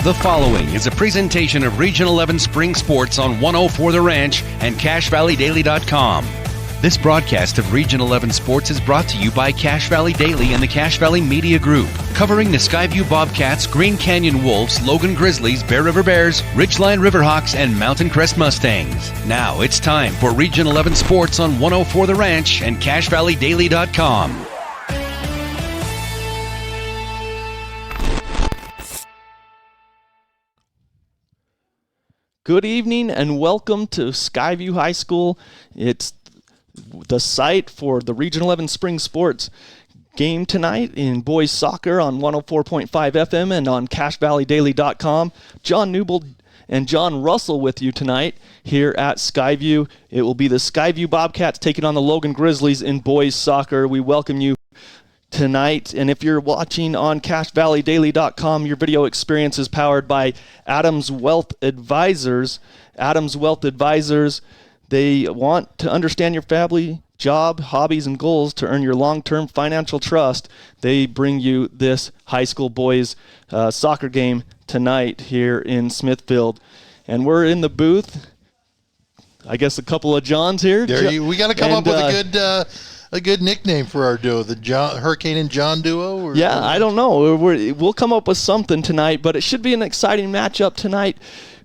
The following is a presentation of Region 11 Spring Sports on 104 The Ranch and CacheValleyDaily.com. This broadcast of Region 11 Sports is brought to you by Cache Valley Daily and the Cache Valley Media Group, covering the Skyview Bobcats, Green Canyon Wolves, Logan Grizzlies, Bear River Bears, Ridgeline Riverhawks, and Mountain Crest Mustangs. Now it's time for Region 11 Sports on 104 The Ranch and CacheValleyDaily.com. Good evening and welcome to Skyview High School. It's the site for the Region 11 Spring Sports game tonight in boys soccer on 104.5 FM and on CacheValleyDaily.com. John Newble and John Russell with you tonight here at Skyview. It will be the Skyview Bobcats taking on the Logan Grizzlies in boys soccer. We welcome you tonight, and if you're watching on CacheValleyDaily.com, your video experience is powered by Adams Wealth Advisors. Adams Wealth Advisors, they want to understand your family, job, hobbies, and goals to earn your long-term financial trust. They bring you this high school boys soccer game tonight here in Smithfield, and we're in the booth. I guess a couple of Johns here. We got to come up with a good nickname for our duo, the Hurricane and John duo? I don't know. We'll come up with something tonight, but it should be an exciting matchup tonight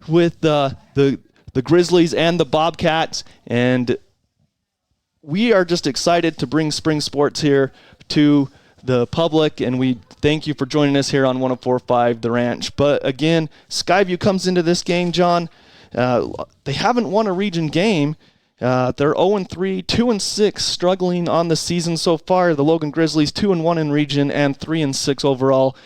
with the Grizzlies and the Bobcats, and we are just excited to bring spring sports here to the public, and we thank you for joining us here on 104.5 The Ranch. But again, Skyview comes into this game, John. They haven't won a region game. They're 0-3, 2-6, struggling on the season so far. The Logan Grizzlies 2-1 in region and 3-6 overall.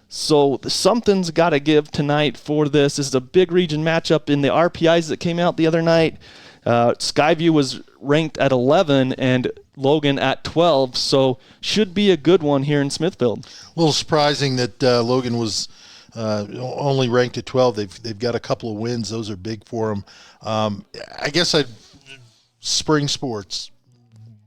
So something's got to give tonight for this. This is a big region matchup in the RPIs that came out the other night. Skyview was ranked at 11 and Logan at 12, so should be a good one here in Smithfield. A little surprising that Logan was only ranked at 12. They've got a couple of wins. Those are big for them. I guess spring sports.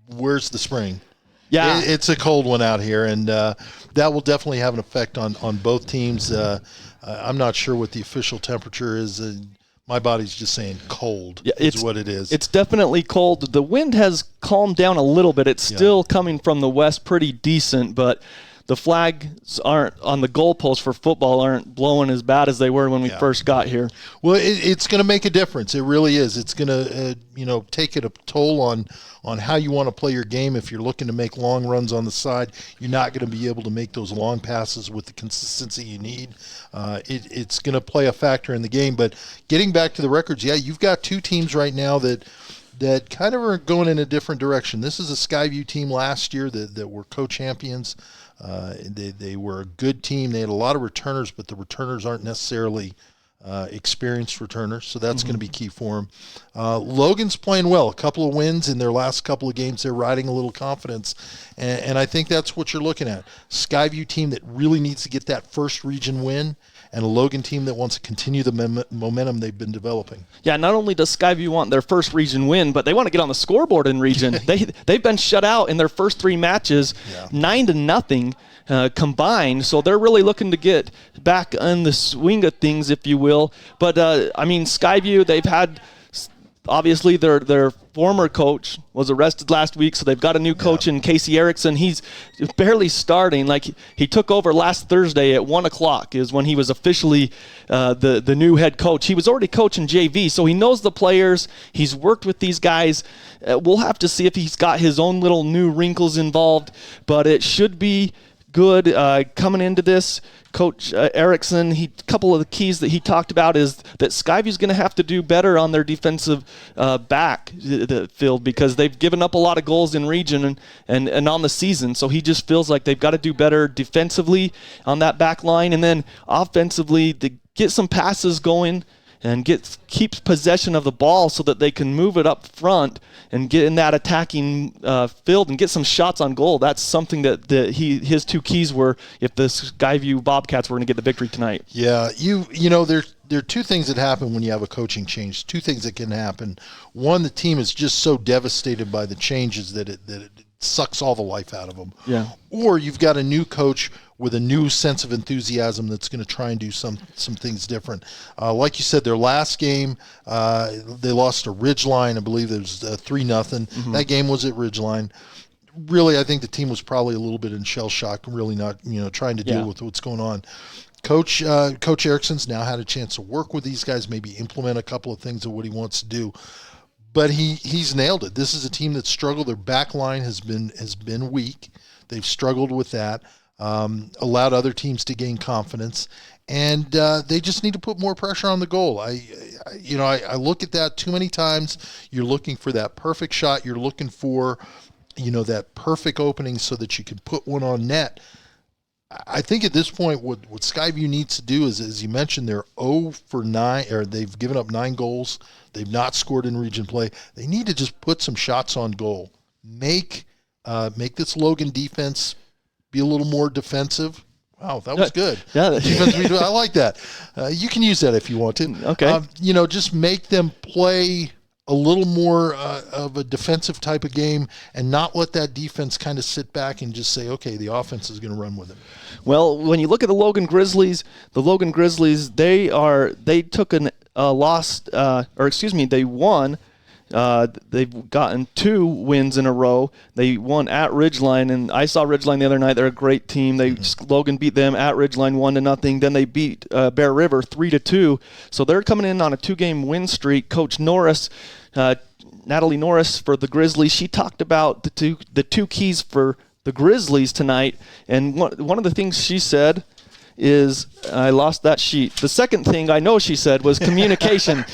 Where's the spring? Yeah, it's a cold one out here, and that will definitely have an effect on both teams. I'm not sure what the official temperature is. My body's just saying cold is what it is. It's definitely cold. The wind has calmed down a little bit. It's still coming from the west pretty decent, but the flags aren't on the goalposts for football aren't blowing as bad as they were when we first got here. Well, it's going to make a difference. It really is. It's going to take it a toll on how you want to play your game. If you're looking to make long runs on the side, you're not going to be able to make those long passes with the consistency you need. It's going to play a factor in the game. But getting back to the records, you've got two teams right now that kind of are going in a different direction. This is a Skyview team last year that were co-champions. They were a good team. They had a lot of returners, but the returners aren't necessarily experienced returners, so that's going to be key for them. Logan's playing well. A couple of wins in their last couple of games. They're riding a little confidence, and I think that's what you're looking at. Skyview team that really needs to get that first region win, and a Logan team that wants to continue the momentum they've been developing. Yeah, not only does Skyview want their first region win, but they want to get on the scoreboard in region. They've been shut out in their first three matches, 9-0 combined, so they're really looking to get back in the swing of things, if you will. But, Skyview, they've had... Obviously, their former coach was arrested last week, so they've got a new coach in Casey Erickson. He's barely starting. Like, he took over last Thursday at 1 o'clock is when he was officially the new head coach. He was already coaching JV, so he knows the players. He's worked with these guys. We'll have to see if he's got his own little new wrinkles involved, but it should be good coming into this. Coach Erickson, a couple of the keys that he talked about is that Skyview's going to have to do better on their defensive back field because they've given up a lot of goals in region and on the season. So he just feels like they've got to do better defensively on that back line, and then offensively to get some passes going and keeps possession of the ball so that they can move it up front and get in that attacking field and get some shots on goal. That's something that his two keys were if the Skyview Bobcats were going to get the victory tonight. Yeah, there are two things that happen when you have a coaching change. Two things that can happen. One, the team is just so devastated by the changes that it sucks all the life out of them. Yeah. Or you've got a new coach with a new sense of enthusiasm that's going to try and do some things different. Like you said, their last game, they lost to Ridgeline. I believe it was 3-0. Mm-hmm. That game was at Ridgeline. Really, I think the team was probably a little bit in shell shock, really not, trying to deal with what's going on. Coach Erickson's now had a chance to work with these guys, maybe implement a couple of things of what he wants to do. But he's nailed it. This is a team that struggled. Their back line has been weak. They've struggled with that, allowed other teams to gain confidence, and they just need to put more pressure on the goal. I look at that too many times. You're looking for that perfect shot. You're looking for, that perfect opening so that you can put one on net. I think at this point, what Skyview needs to do is, as you mentioned, they're 0 for 9, or they've given up 9 goals. They've not scored in region play. They need to just put some shots on goal. Make this Logan defense be a little more defensive. Wow, that was good. Yeah, I like that. You can use that if you want to. Okay. Just make them play a little more of a defensive type of game and not let that defense kind of sit back and just say, okay, the offense is going to run with it. Well, when you look at the Logan Grizzlies, they took they won. They've gotten 2 wins in a row. They won at Ridgeline, and I saw Ridgeline the other night. They're a great team. Logan beat them at Ridgeline 1-0. Then they beat Bear River 3-2. So they're coming in on a 2-game win streak. Coach Norris, Natalie Norris for the Grizzlies, she talked about the two keys for the Grizzlies tonight, and one of the things she said is, I lost that sheet. The second thing I know she said was communication.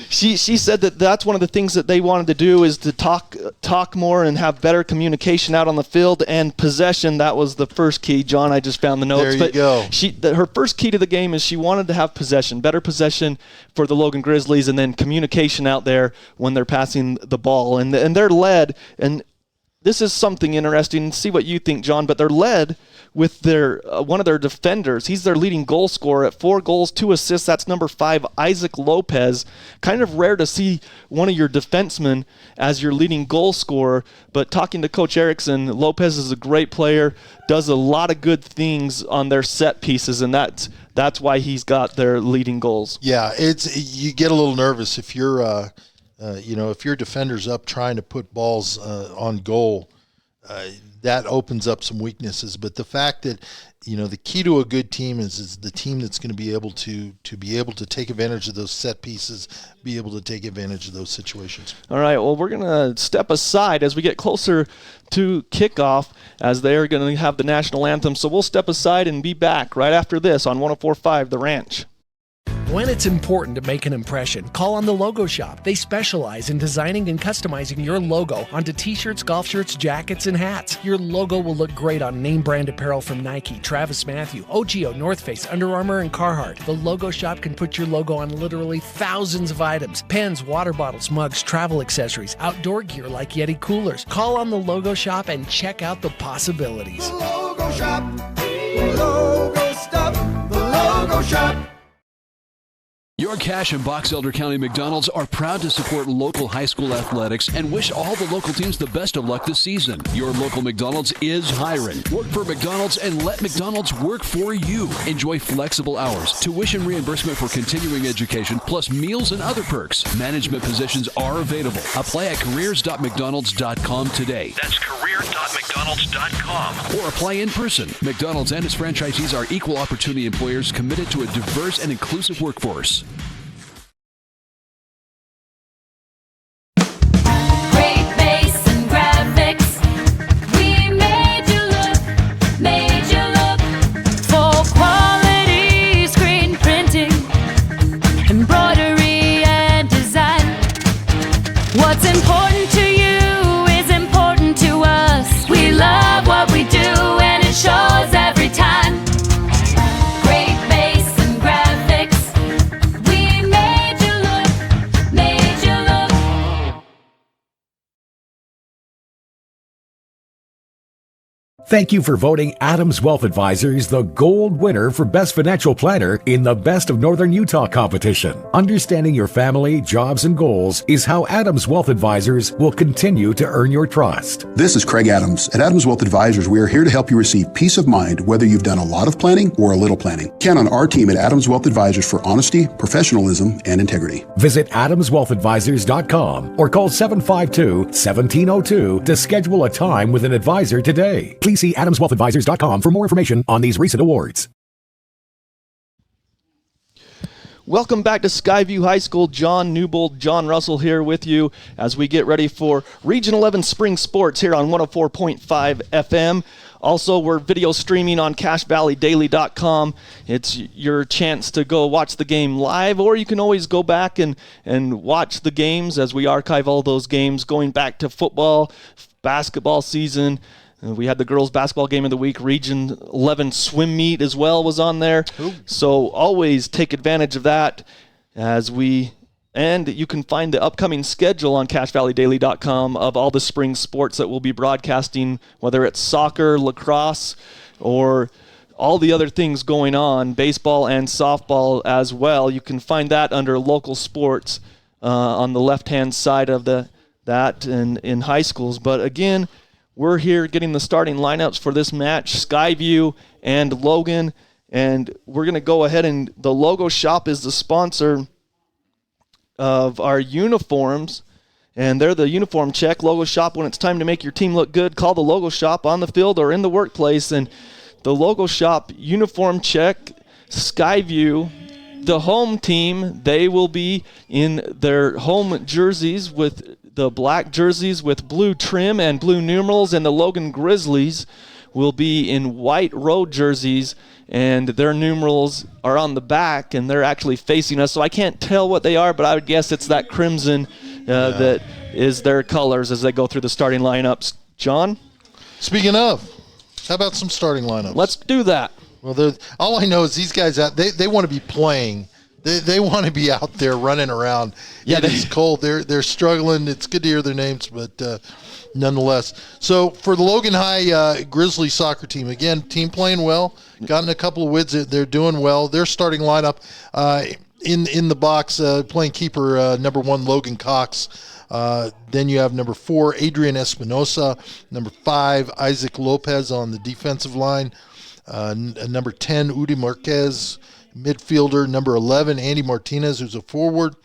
She said that's one of the things that they wanted to do is to talk more and have better communication out on the field, and possession, that was the first key. John, I just found the notes. There you go. Her first key to the game is she wanted to have better possession for the Logan Grizzlies, and then communication out there when they're passing the ball. And they're led, and this is something interesting. See what you think, John, but they're led with their one of their defenders. He's their leading goal scorer at 4 goals, 2 assists. That's number 5, Isaac Lopez. Kind of rare to see one of your defensemen as your leading goal scorer, but talking to Coach Erickson, Lopez is a great player, does a lot of good things on their set pieces, and that's why he's got their leading goals. Yeah, you get a little nervous if you're if your defender's up trying to put balls on goal, that opens up some weaknesses. But the fact that, the key to a good team is the team that's going to be able to take advantage of those set pieces, be able to take advantage of those situations. All right, well, we're going to step aside as we get closer to kickoff, as they're going to have the national anthem. So we'll step aside and be back right after this on 104.5 The Ranch. When it's important to make an impression, call on the Logo Shop. They specialize in designing and customizing your logo onto t-shirts, golf shirts, jackets, and hats. Your logo will look great on name brand apparel from Nike, Travis Mathew, OGIO, North Face, Under Armour, and Carhartt. The Logo Shop can put your logo on literally thousands of items: pens, water bottles, mugs, travel accessories, outdoor gear like Yeti coolers. Call on the Logo Shop and check out the possibilities. The Logo Shop, the logo stuff, the Logo Shop. Your Cache and Box Elder County McDonald's are proud to support local high school athletics and wish all the local teams the best of luck this season. Your local McDonald's is hiring. Work for McDonald's and let McDonald's work for you. Enjoy flexible hours, tuition reimbursement for continuing education, plus meals and other perks. Management positions are available. Apply at careers.mcdonalds.com today. That's careers.mcdonalds.com. Or apply in person. McDonald's and its franchisees are equal opportunity employers committed to a diverse and inclusive workforce. What's important to you is important to us. We love what we do and it shows every time. Great base and graphics, we Thank you for voting Adams Wealth Advisors the gold winner for Best Financial Planner in the Best of Northern Utah competition. Understanding your family, jobs, and goals is how Adams Wealth Advisors will continue to earn your trust. This is Craig Adams. At Adams Wealth Advisors, we are here to help you receive peace of mind whether you've done a lot of planning or a little planning. Count on our team at Adams Wealth Advisors for honesty, professionalism, and integrity. Visit adamswealthadvisors.com or call 752-1702 to schedule a time with an advisor today. Please see adamswealthadvisors.com for more information on these recent awards. Welcome back to Skyview High School. John Newbold, John Russell here with you as we get ready for Region 11 Spring Sports here on 104.5 FM. Also, we're video streaming on CashValleyDaily.com. It's your chance to go watch the game live, or you can always go back and watch the games as we archive all those games going back to football, basketball season. We had the girls' basketball game of the week. Region 11 swim meet as well was on there. Ooh. So always take advantage of that and you can find the upcoming schedule on CashValleyDaily.com of all the spring sports that we'll be broadcasting, whether it's soccer, lacrosse, or all the other things going on, baseball and softball as well. You can find that under local sports on the left-hand side of that in high schools. But again, we're here getting the starting lineups for this match, Skyview and Logan, and we're going to go ahead and the Logo Shop is the sponsor of our uniforms, and they're the uniform check. Logo Shop, when it's time to make your team look good, call the Logo Shop on the field or in the workplace, and the Logo Shop uniform check, Skyview, the home team, they will be in their home jerseys with the black jerseys with blue trim and blue numerals, and the Logan Grizzlies will be in white road jerseys, and their numerals are on the back, and they're actually facing us. So I can't tell what they are, but I would guess it's that crimson that is their colors as they go through the starting lineups. John? Speaking of, how about some starting lineups? Let's do that. Well, all I know is these guys, they want to be playing. They want to be out there running around. Yeah, it's cold. They're struggling. It's good to hear their names, but nonetheless. So for the Logan High Grizzly soccer team, again, team playing well, gotten a couple of wins. They're doing well. Their starting lineup in the box, playing keeper number 1 Logan Cox. Then you have number 4 Adrian Espinosa, number 5 Isaac Lopez on the defensive line, number 10 Udi Marquez. Midfielder, number 11, Andy Martinez, who's a forward.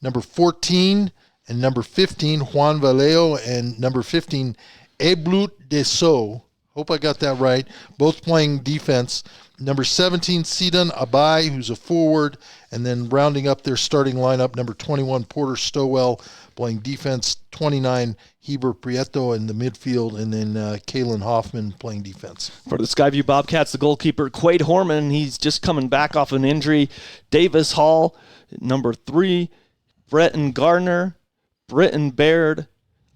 Number 14 and number 15, Juan Vallejo, and number 15, Eblut Deso. Hope I got that right. Both playing defense. Number 17, Sidan Abai, who's a forward. And then rounding up their starting lineup, number 21, Porter Stowell, playing defense. 29, Heber Prieto in the midfield, and then Kalen Hoffman playing defense. For the Skyview Bobcats, the goalkeeper, Quade Horman, he's just coming back off an injury. Davis Hall, number 3, Breton Gardner, Britton Baird,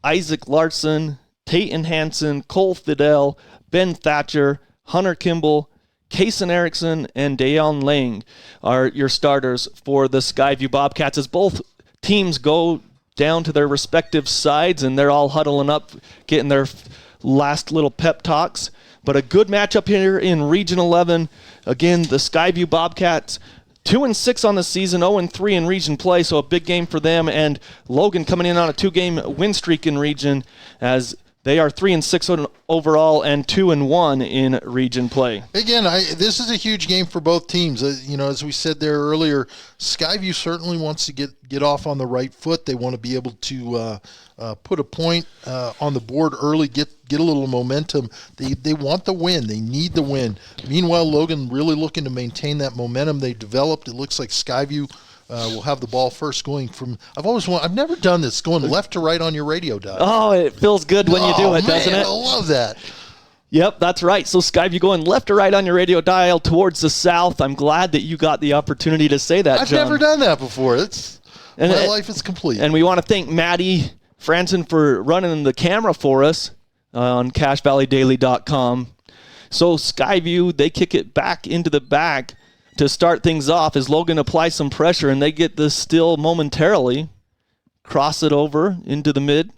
Isaac Larson, Tayton Hansen, Cole Fidel, Ben Thatcher, Hunter Kimball, Kaysen Erickson, and Dayon Lang are your starters for the Skyview Bobcats as both teams go down to their respective sides, and they're all huddling up, getting their last little pep talks. But a good matchup here in Region 11. Again, the Skyview Bobcats, 2-6 on the season, 0-3 in region play, so a big game for them. And Logan coming in on a 2-game win streak in region as they are 3-6 overall and 2-1 in region play. Again, this is a huge game for both teams. As we said there earlier, Skyview certainly wants to get off on the right foot. They want to be able to put a point on the board early, get a little momentum. They want the win. They need the win. Meanwhile, Logan really looking to maintain that momentum they developed. It looks like Skyview will have the ball first going from. I've never done this, going left to right on your radio dial. Oh, it feels good when you do it, doesn't it? I love that. Yep, that's right. So Skyview going left to right on your radio dial towards the south. I'm glad that you got the opportunity to say that, I've John. never done that before. My life is complete. And we want to thank Maddie Franson for running the camera for us on CashValleyDaily.com. So Skyview, they kick it back into the back to start things off as Logan applies some pressure, and they get this still momentarily. Cross it over into the mid.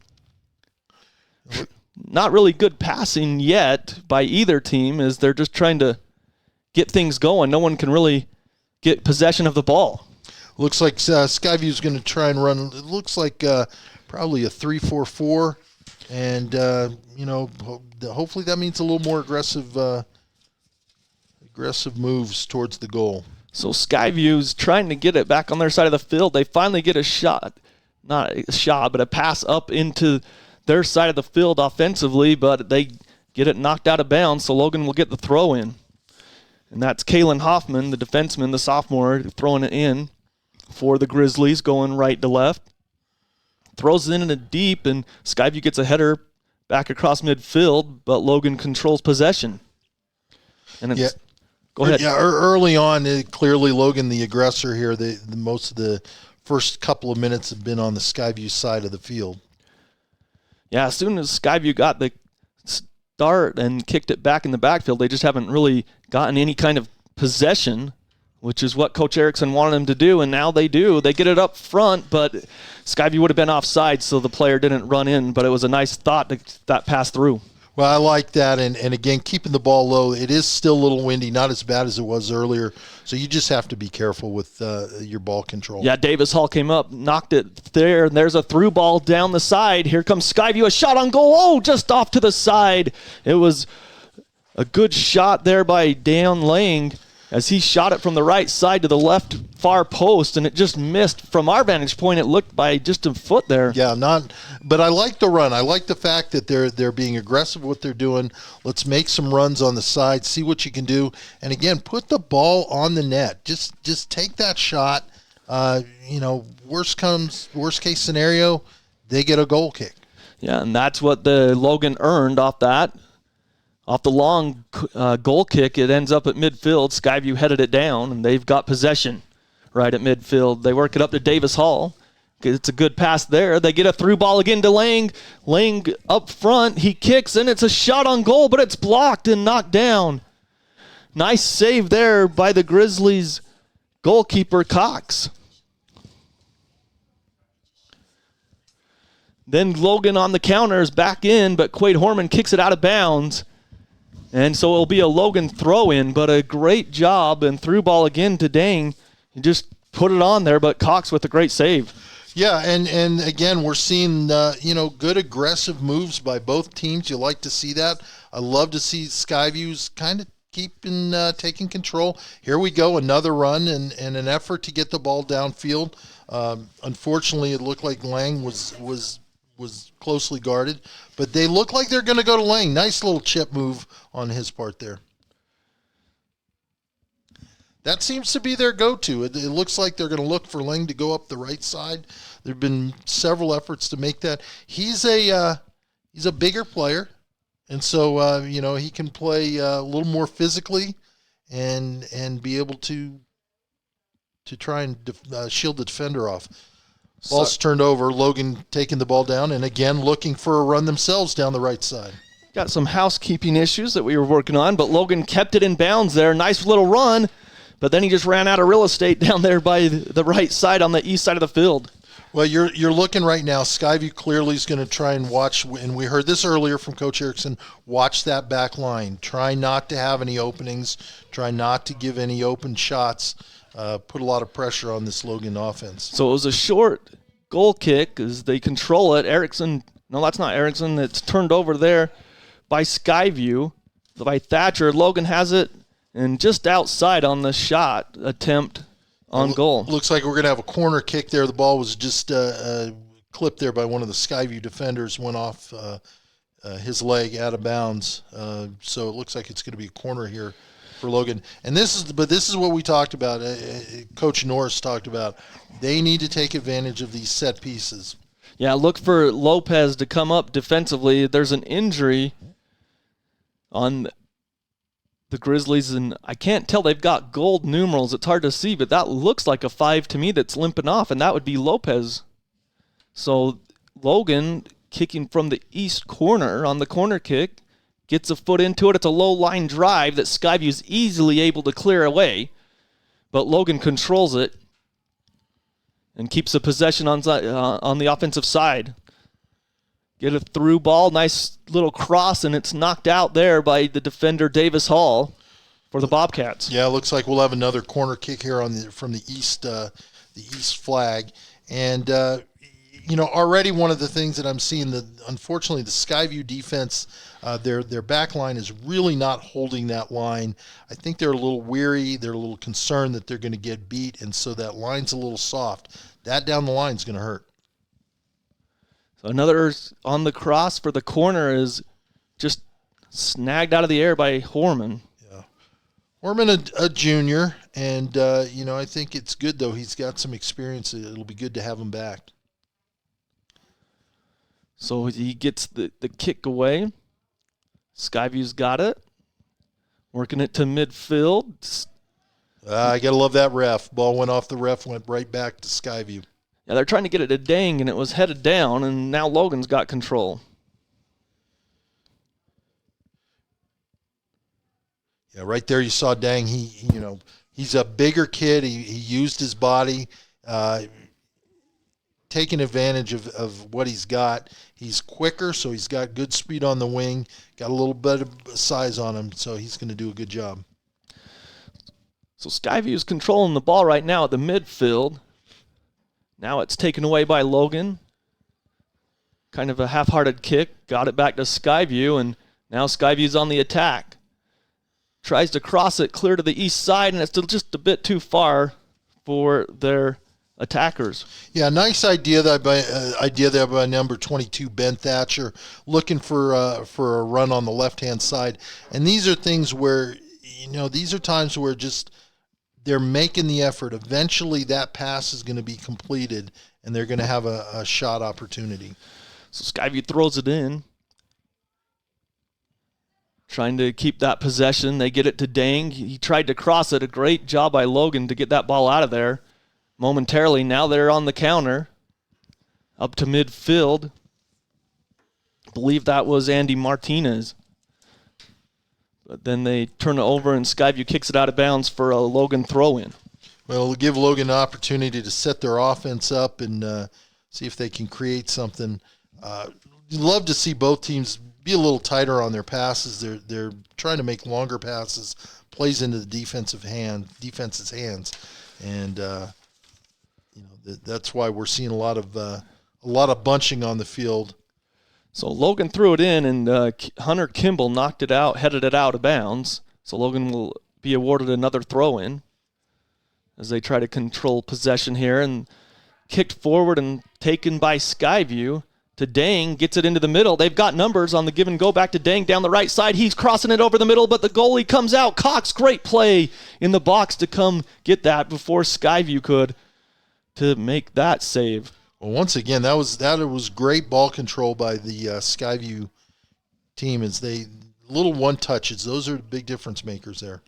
not really good passing yet by either team, as they're just trying to get things going. No one can really get possession of the ball. Looks like Skyview's going to try and run. It looks like probably a 3-4-4, and hopefully that means a little more aggressive moves towards the goal. So Skyview's trying to get it back on their side of the field. They finally get a shot, not a shot, but a pass up into their side of the field offensively, but they get it knocked out of bounds, so Logan will get the throw in. And that's Kalen Hoffman, the defenseman, the sophomore, throwing it in for the Grizzlies, going right to left. Throws it in a deep, and Skyview gets a header back across midfield, but Logan controls possession. And it's, go ahead. Yeah, early on, clearly Logan the aggressor here. Most of the first couple of minutes have been on the Skyview side of the field. Yeah, as soon as Skyview got the start and kicked it back in the backfield, they just haven't really gotten any kind of possession, which is what Coach Erickson wanted them to do, and now they do. They get it up front, but Skyview would have been offside, so the player didn't run in, but it was a nice thought that passed through. Well, I like that, and again, keeping the ball low. It is still a little windy, not as bad as it was earlier, so you just have to be careful with your ball control. Yeah, Davis Hall came up, knocked it there, and there's a through ball down the side. Here comes Skyview, a shot on goal. Oh, just off to the side. It was a good shot there by Dan Lang as he shot it from the right side to the left far post, and it just missed. From our vantage point, it looked by just a foot there. Yeah, but I like the run. I like the fact that they're being aggressive with what they're doing. Let's make some runs on the side, see what you can do, and again, put the ball on the net. Just take that shot. Worst case scenario, they get a goal kick. Yeah, and that's what the Logan earned off that. Off the long goal kick, it ends up at midfield. Skyview headed it down, and they've got possession right at midfield. They work it up to Davis Hall. It's a good pass there. They get a through ball again to Lang. Lang up front. He kicks, and it's a shot on goal, but it's blocked and knocked down. Nice save there by the Grizzlies goalkeeper, Cox. Then Logan on the counter is back in, but Quade Horman kicks it out of bounds. And so it'll be a Logan throw-in, but a great job, and through ball again to Dang. He just put it on there, but Cox with a great save. Yeah, and again, we're seeing, good aggressive moves by both teams. You like to see that. I love to see Skyview's kind of taking control. Here we go, another run and an effort to get the ball downfield. Unfortunately, it looked like Lang was closely guarded, but they look like they're going to go to Lang. Nice little chip move on his part there. That seems to be their go-to. It looks like they're going to look for Lang to go up the right side. There have been several efforts to make that. He's a bigger player, and so he can play a little more physically and be able to try and shield the defender off. Ball's turned over. Logan taking the ball down, and again looking for a run themselves down the right side. Got some housekeeping issues that we were working on, but Logan kept it in bounds there. Nice little run, but then he just ran out of real estate down there by the right side on the east side of the field. Well, you're looking right now. Skyview clearly is going to try and watch, and we heard this earlier from Coach Erickson, watch that back line. Try not to have any openings. Try not to give any open shots. Put a lot of pressure on this Logan offense. So it was a short goal kick as they control it. Erickson, no, that's not Erickson. It's turned over there by Skyview, by Thatcher. Logan has it, and just outside on the shot attempt on goal. Looks like we're going to have a corner kick there. The ball was just clipped there by one of the Skyview defenders, went off his leg out of bounds. So it looks like it's going to be a corner here for Logan. And this is what we talked about. Coach Norris talked about. They need to take advantage of these set pieces. Yeah, look for Lopez to come up defensively. There's an injury on the Grizzlies, and I can't tell. They've got gold numerals. It's hard to see, but that looks like a 5 to me that's limping off, and that would be Lopez. So Logan kicking from the east corner on the corner kick, gets a foot into it. It's a low-line drive that Skyview's easily able to clear away, but Logan controls it and keeps the possession on the offensive side. get a through ball, nice little cross, and it's knocked out there by the defender Davis Hall for the Bobcats. Yeah, it looks like we'll have another corner kick here from the east flag. And, already one of the things that I'm seeing, unfortunately, the Skyview defense, their back line is really not holding that line. I think they're a little weary. They're a little concerned that they're going to get beat, and so that line's a little soft. That down the line is going to hurt. So another on the cross for the corner is just snagged out of the air by Horman. Yeah. Horman, a junior, and, I think it's good, though. He's got some experience. It'll be good to have him back. So he gets the kick away. Skyview's got it. Working it to midfield. I got to love that ref. Ball went off the ref, went right back to Skyview. Yeah, they're trying to get it to Dang, and it was headed down, and now Logan's got control. Yeah, right there you saw Dang. He's a bigger kid. He used his body, taking advantage of what he's got. He's quicker, so he's got good speed on the wing, got a little bit of size on him, so he's going to do a good job. So Skyview's controlling the ball right now at the midfield. Now it's taken away by Logan. Kind of a half-hearted kick. Got it back to Skyview, and now Skyview's on the attack. Tries to cross it clear to the east side, and it's just a bit too far for their attackers. Yeah, nice idea there by number 22, Ben Thatcher, looking for a run on the left-hand side. And these are things where, these are times where just they're making the effort. Eventually that pass is going to be completed, and they're going to have a shot opportunity. So Skyview throws it in. Trying to keep that possession. They get it to Dang. He tried to cross it. A great job by Logan to get that ball out of there momentarily. Now they're on the counter. Up to midfield. I believe that was Andy Martinez. But then they turn it over, and Skyview kicks it out of bounds for a Logan throw-in. Well, it'll give Logan an opportunity to set their offense up and see if they can create something. You'd love to see both teams be a little tighter on their passes. They're trying to make longer passes, plays into the defense's hands, and that's why we're seeing a lot of bunching on the field. So Logan threw it in, and Hunter Kimball knocked it out, headed it out of bounds. So Logan will be awarded another throw-in as they try to control possession here, and kicked forward and taken by Skyview to Dang, gets it into the middle. They've got numbers on the give and go back to Dang down the right side. He's crossing it over the middle, but the goalie comes out. Cox, great play in the box to come get that before Skyview could to make that save. Well, once again, that was great ball control by the Skyview team. As they little one touches, those are the big difference makers there.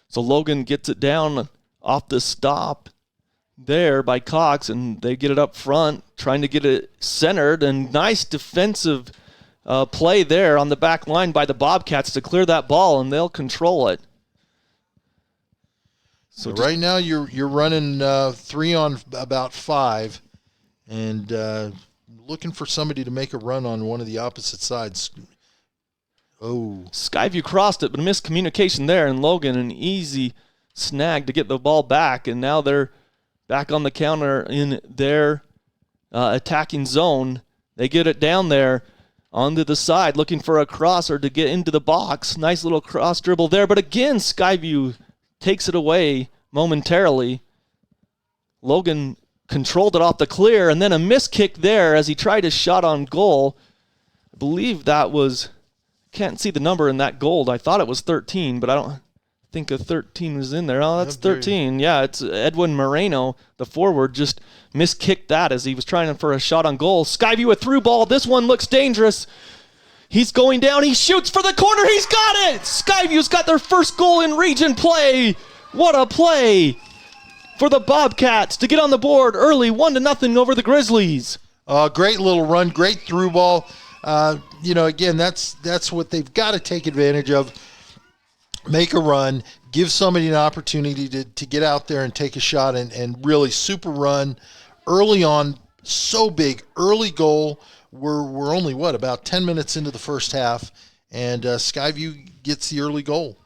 So Logan gets it down off the stop there by Cox, and they get it up front, trying to get it centered, and nice defensive play there on the back line by the Bobcats to clear that ball, and they'll control it. So right now you're running 3 on about 5, and looking for somebody to make a run on one of the opposite sides. Oh, Skyview crossed it, but a miscommunication there, and Logan an easy snag to get the ball back, and now they're back on the counter in their attacking zone. They get it down there onto the side, looking for a crosser to get into the box. Nice little cross dribble there, but again, Skyview takes it away momentarily. Logan controlled it off the clear, and then a miss kick there as he tried a shot on goal. I believe that was, can't see the number in that goal. I thought it was 13, but I don't think a 13 was in there. Oh, that's 13. Yeah, it's Edwin Moreno, the forward, just miskicked that as he was trying for a shot on goal. Skyview a through ball. This one looks dangerous. He's going down. He shoots for the corner. He's got it. Skyview's got their first goal in region play. What a play for the Bobcats to get on the board early, 1-0 over the Grizzlies. Great little run, great through ball. Again, that's what they've got to take advantage of. Make a run, give somebody an opportunity to get out there and take a shot and really super run early on. So big, early goal we're only, about 10 minutes into the first half, and Skyview gets the early goal.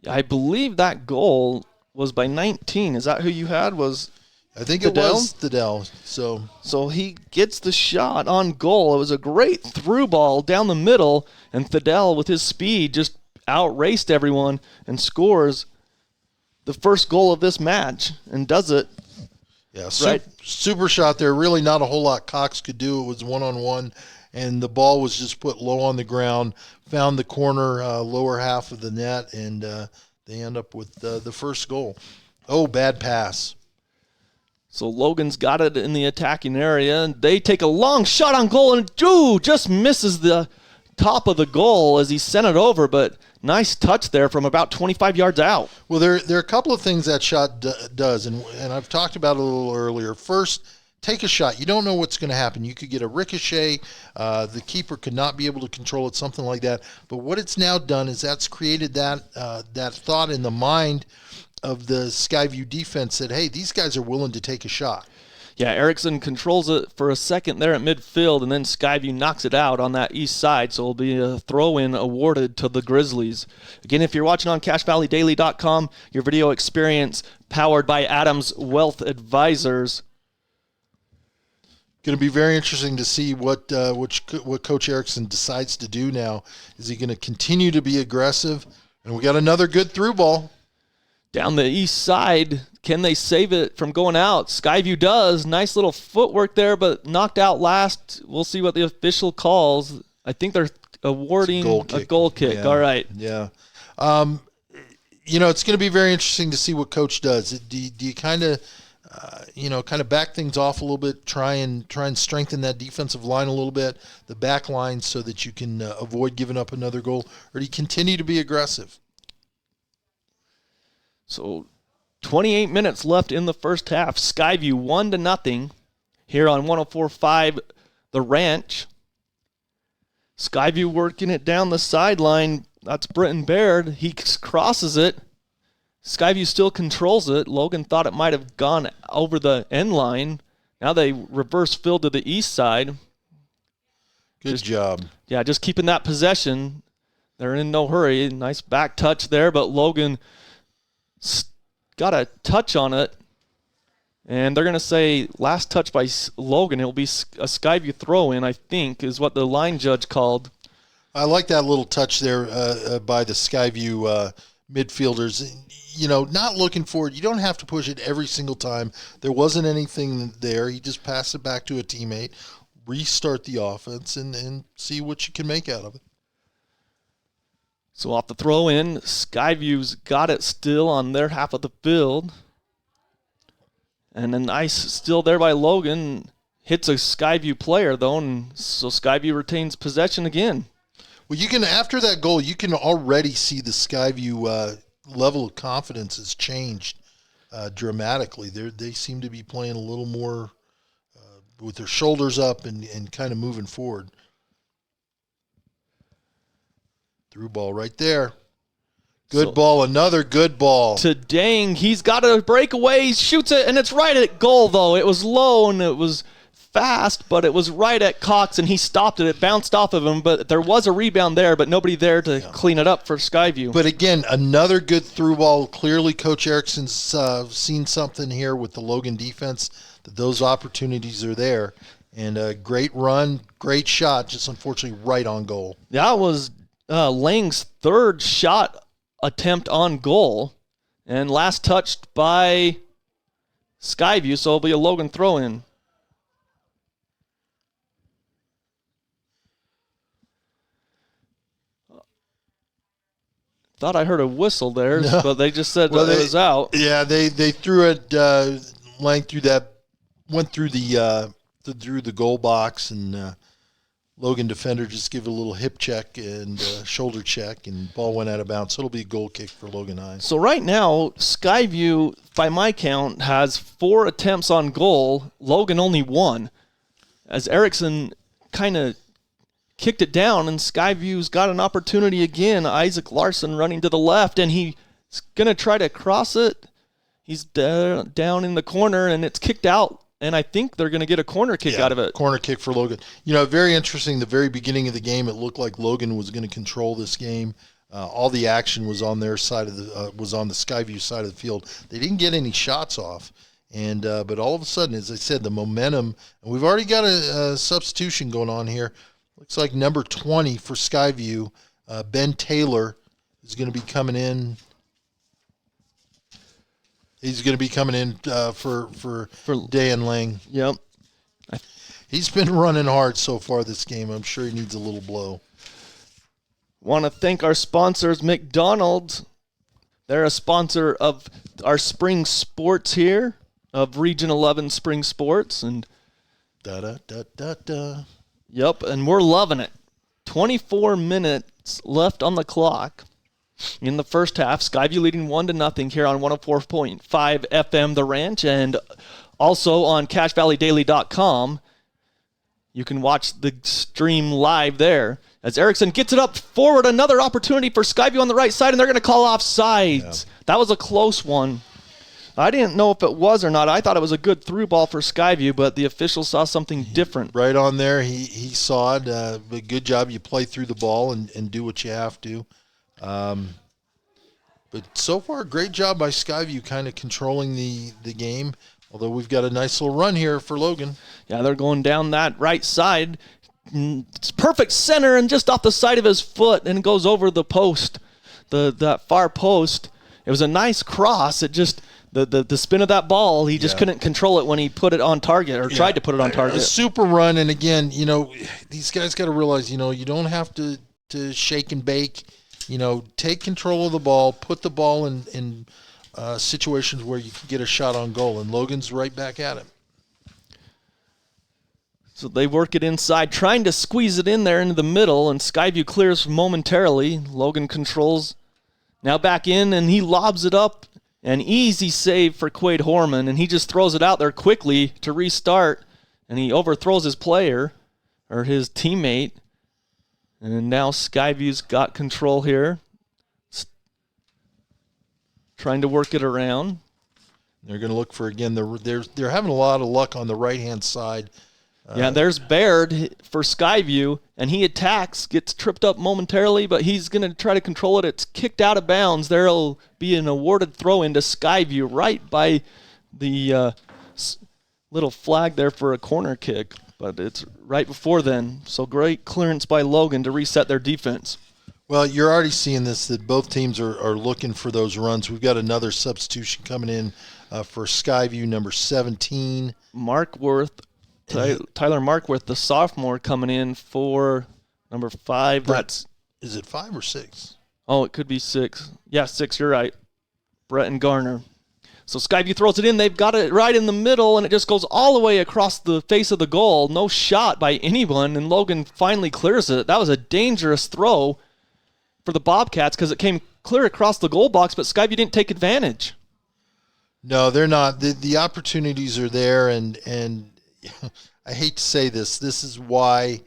I believe that goal was by 19. Is that who you had? I think Thedell? it was Thedell. So he gets the shot on goal. It was a great through ball down the middle, and Thedell, with his speed, just outraced everyone and scores the first goal of this match and does it. Yeah, right. Super shot there. Really not a whole lot Cox could do. It was one-on-one, and the ball was just put low on the ground, found the corner, lower half of the net, and they end up with the first goal. Oh, bad pass. So Logan's got it in the attacking area, and they take a long shot on goal, and just misses the top of the goal as he sent it over, but nice touch there from about 25 yards out. Well, there are a couple of things that shot does, and I've talked about it a little earlier. First, take a shot. You don't know what's going to happen. You could get a ricochet. The keeper could not be able to control it, something like that. But what it's now done is that's created that thought in the mind of the Skyview defense that, hey, these guys are willing to take a shot. Yeah, Erickson controls it for a second there at midfield, and then Skyview knocks it out on that east side, so it'll be a throw-in awarded to the Grizzlies. Again, if you're watching on CashValleyDaily.com, your video experience powered by Adams Wealth Advisors. Going to be very interesting to see what Coach Erickson decides to do now. Is he going to continue to be aggressive? And we got another good through ball. Down the east side, can they save it from going out? Skyview does. Nice little footwork there, but knocked out last. We'll see what the official calls. I think they're awarding a goal kick. Yeah. All right. Yeah. It's going to be very interesting to see what Coach does. Do you kind of, back things off a little bit, try and strengthen that defensive line a little bit, the back line, so that you can avoid giving up another goal, or do you continue to be aggressive? So 28 minutes left in the first half. Skyview 1-0 here on 104.5 The Ranch. Skyview working it down the sideline. That's Britton Baird. He crosses it. Skyview still controls it. Logan thought it might have gone over the end line. Now they reverse field to the east side. Good job. Yeah, just keeping that possession. They're in no hurry. Nice back touch there, but Logan got a touch on it, and they're going to say last touch by Logan. It'll be a Skyview throw-in, I think, is what the line judge called. I like that little touch there by the Skyview midfielders. Not looking for it. You don't have to push it every single time. There wasn't anything there. You just pass it back to a teammate, restart the offense, and see what you can make out of it. So off the throw-in, Skyview's got it still on their half of the field. And a nice still there by Logan. Hits a Skyview player, though, and so Skyview retains possession again. Well, you can, after that goal, you can already see the Skyview level of confidence has changed dramatically. They seem to be playing a little more with their shoulders up and kind of moving forward. Through ball right there. Good ball, another good ball. To Dang, he's got a breakaway, he shoots it, and it's right at goal, though. It was low, and it was fast, but it was right at Cox, and he stopped it. It bounced off of him, but there was a rebound there, but nobody there to clean it up for Skyview. But again, another good through ball. Clearly, Coach Erickson's seen something here with the Logan defense, that those opportunities are there. And a great run, great shot, just unfortunately right on goal. That was Lang's third shot attempt on goal, and last touched by Skyview, so it'll be a Logan throw-in. Thought I heard a whistle there, but they just said it was out. Yeah, they threw it. Lang went through the goal box, and Logan defender just give a little hip check and shoulder check, and ball went out of bounds. So it'll be a goal kick for Logan High. So right now, Skyview, by my count, has 4 attempts on goal. Logan only 1. As Erickson kind of kicked it down, and Skyview's got an opportunity again. Isaac Larson running to the left, and he's going to try to cross it. He's down in the corner, and it's kicked out and I think they're going to get a corner kick out of it. Corner kick for Logan. Very interesting. The very beginning of the game, it looked like Logan was going to control this game. All the action was on their side of was on the Skyview side of the field. They didn't get any shots off, but all of a sudden, as I said, the momentum. And we've already got a substitution going on here. Looks like number 20 for Skyview, Ben Taylor, is going to be coming in. He's going to be coming in for Dan Lang. Yep. He's been running hard so far this game. I'm sure he needs a little blow. Want to thank our sponsors, McDonald's. They're a sponsor of our spring sports here, of Region 11 Spring Sports. And Yep, and we're loving it. 24 minutes left on the clock in the first half. Skyview leading 1-0 here on 104.5 FM The Ranch, and also on CashValleyDaily.com. You can watch the stream live there. As Erickson gets it up forward, another opportunity for Skyview on the right side, and they're going to call offsides. Yeah. That was a close one. I didn't know if it was or not. I thought it was a good through ball for Skyview, but the official saw something different. Right on there. He saw it. But good job. You play through the ball and do what you have to. But so far, great job by Skyview kind of controlling the game, although we've got a nice little run here for Logan. Yeah, they're going down that right side. It's perfect center and just off the side of his foot, and it goes over the post, that far post. It was a nice cross. It just the spin of that ball, he just couldn't control it when he put it on target or tried to put it on target. A super run, and again, these guys got to realize, you don't have to shake and bake. Take control of the ball, put the ball in situations where you can get a shot on goal, and Logan's right back at it. So they work it inside, trying to squeeze it in there into the middle, and Skyview clears momentarily. Logan controls. Now back in, and he lobs it up. An easy save for Quade Horman, and he just throws it out there quickly to restart, and he overthrows his player, or his teammate. And now Skyview's got control here. Trying to work it around. They're going to look for, again, they're having a lot of luck on the right-hand side. There's Baird for Skyview, and he attacks, gets tripped up momentarily, but he's going to try to control it. It's kicked out of bounds. There'll be an awarded throw into Skyview right by the little flag there for a corner kick, but it's right before then. So great clearance by Logan to reset their defense. Well, you're already seeing this, that both teams are looking for those runs. We've got another substitution coming in for Skyview, number 17. Tyler Markworth, the sophomore, coming in for number 5. Is it 5 or 6? Oh, it could be 6. Yeah, 6, you're right. Brett and Garner. So Skyview throws it in. They've got it right in the middle, and it just goes all the way across the face of the goal. No shot by anyone, and Logan finally clears it. That was a dangerous throw for the Bobcats because it came clear across the goal box, but Skyview didn't take advantage. No, they're not. The opportunities are there, and I hate to say this. This is why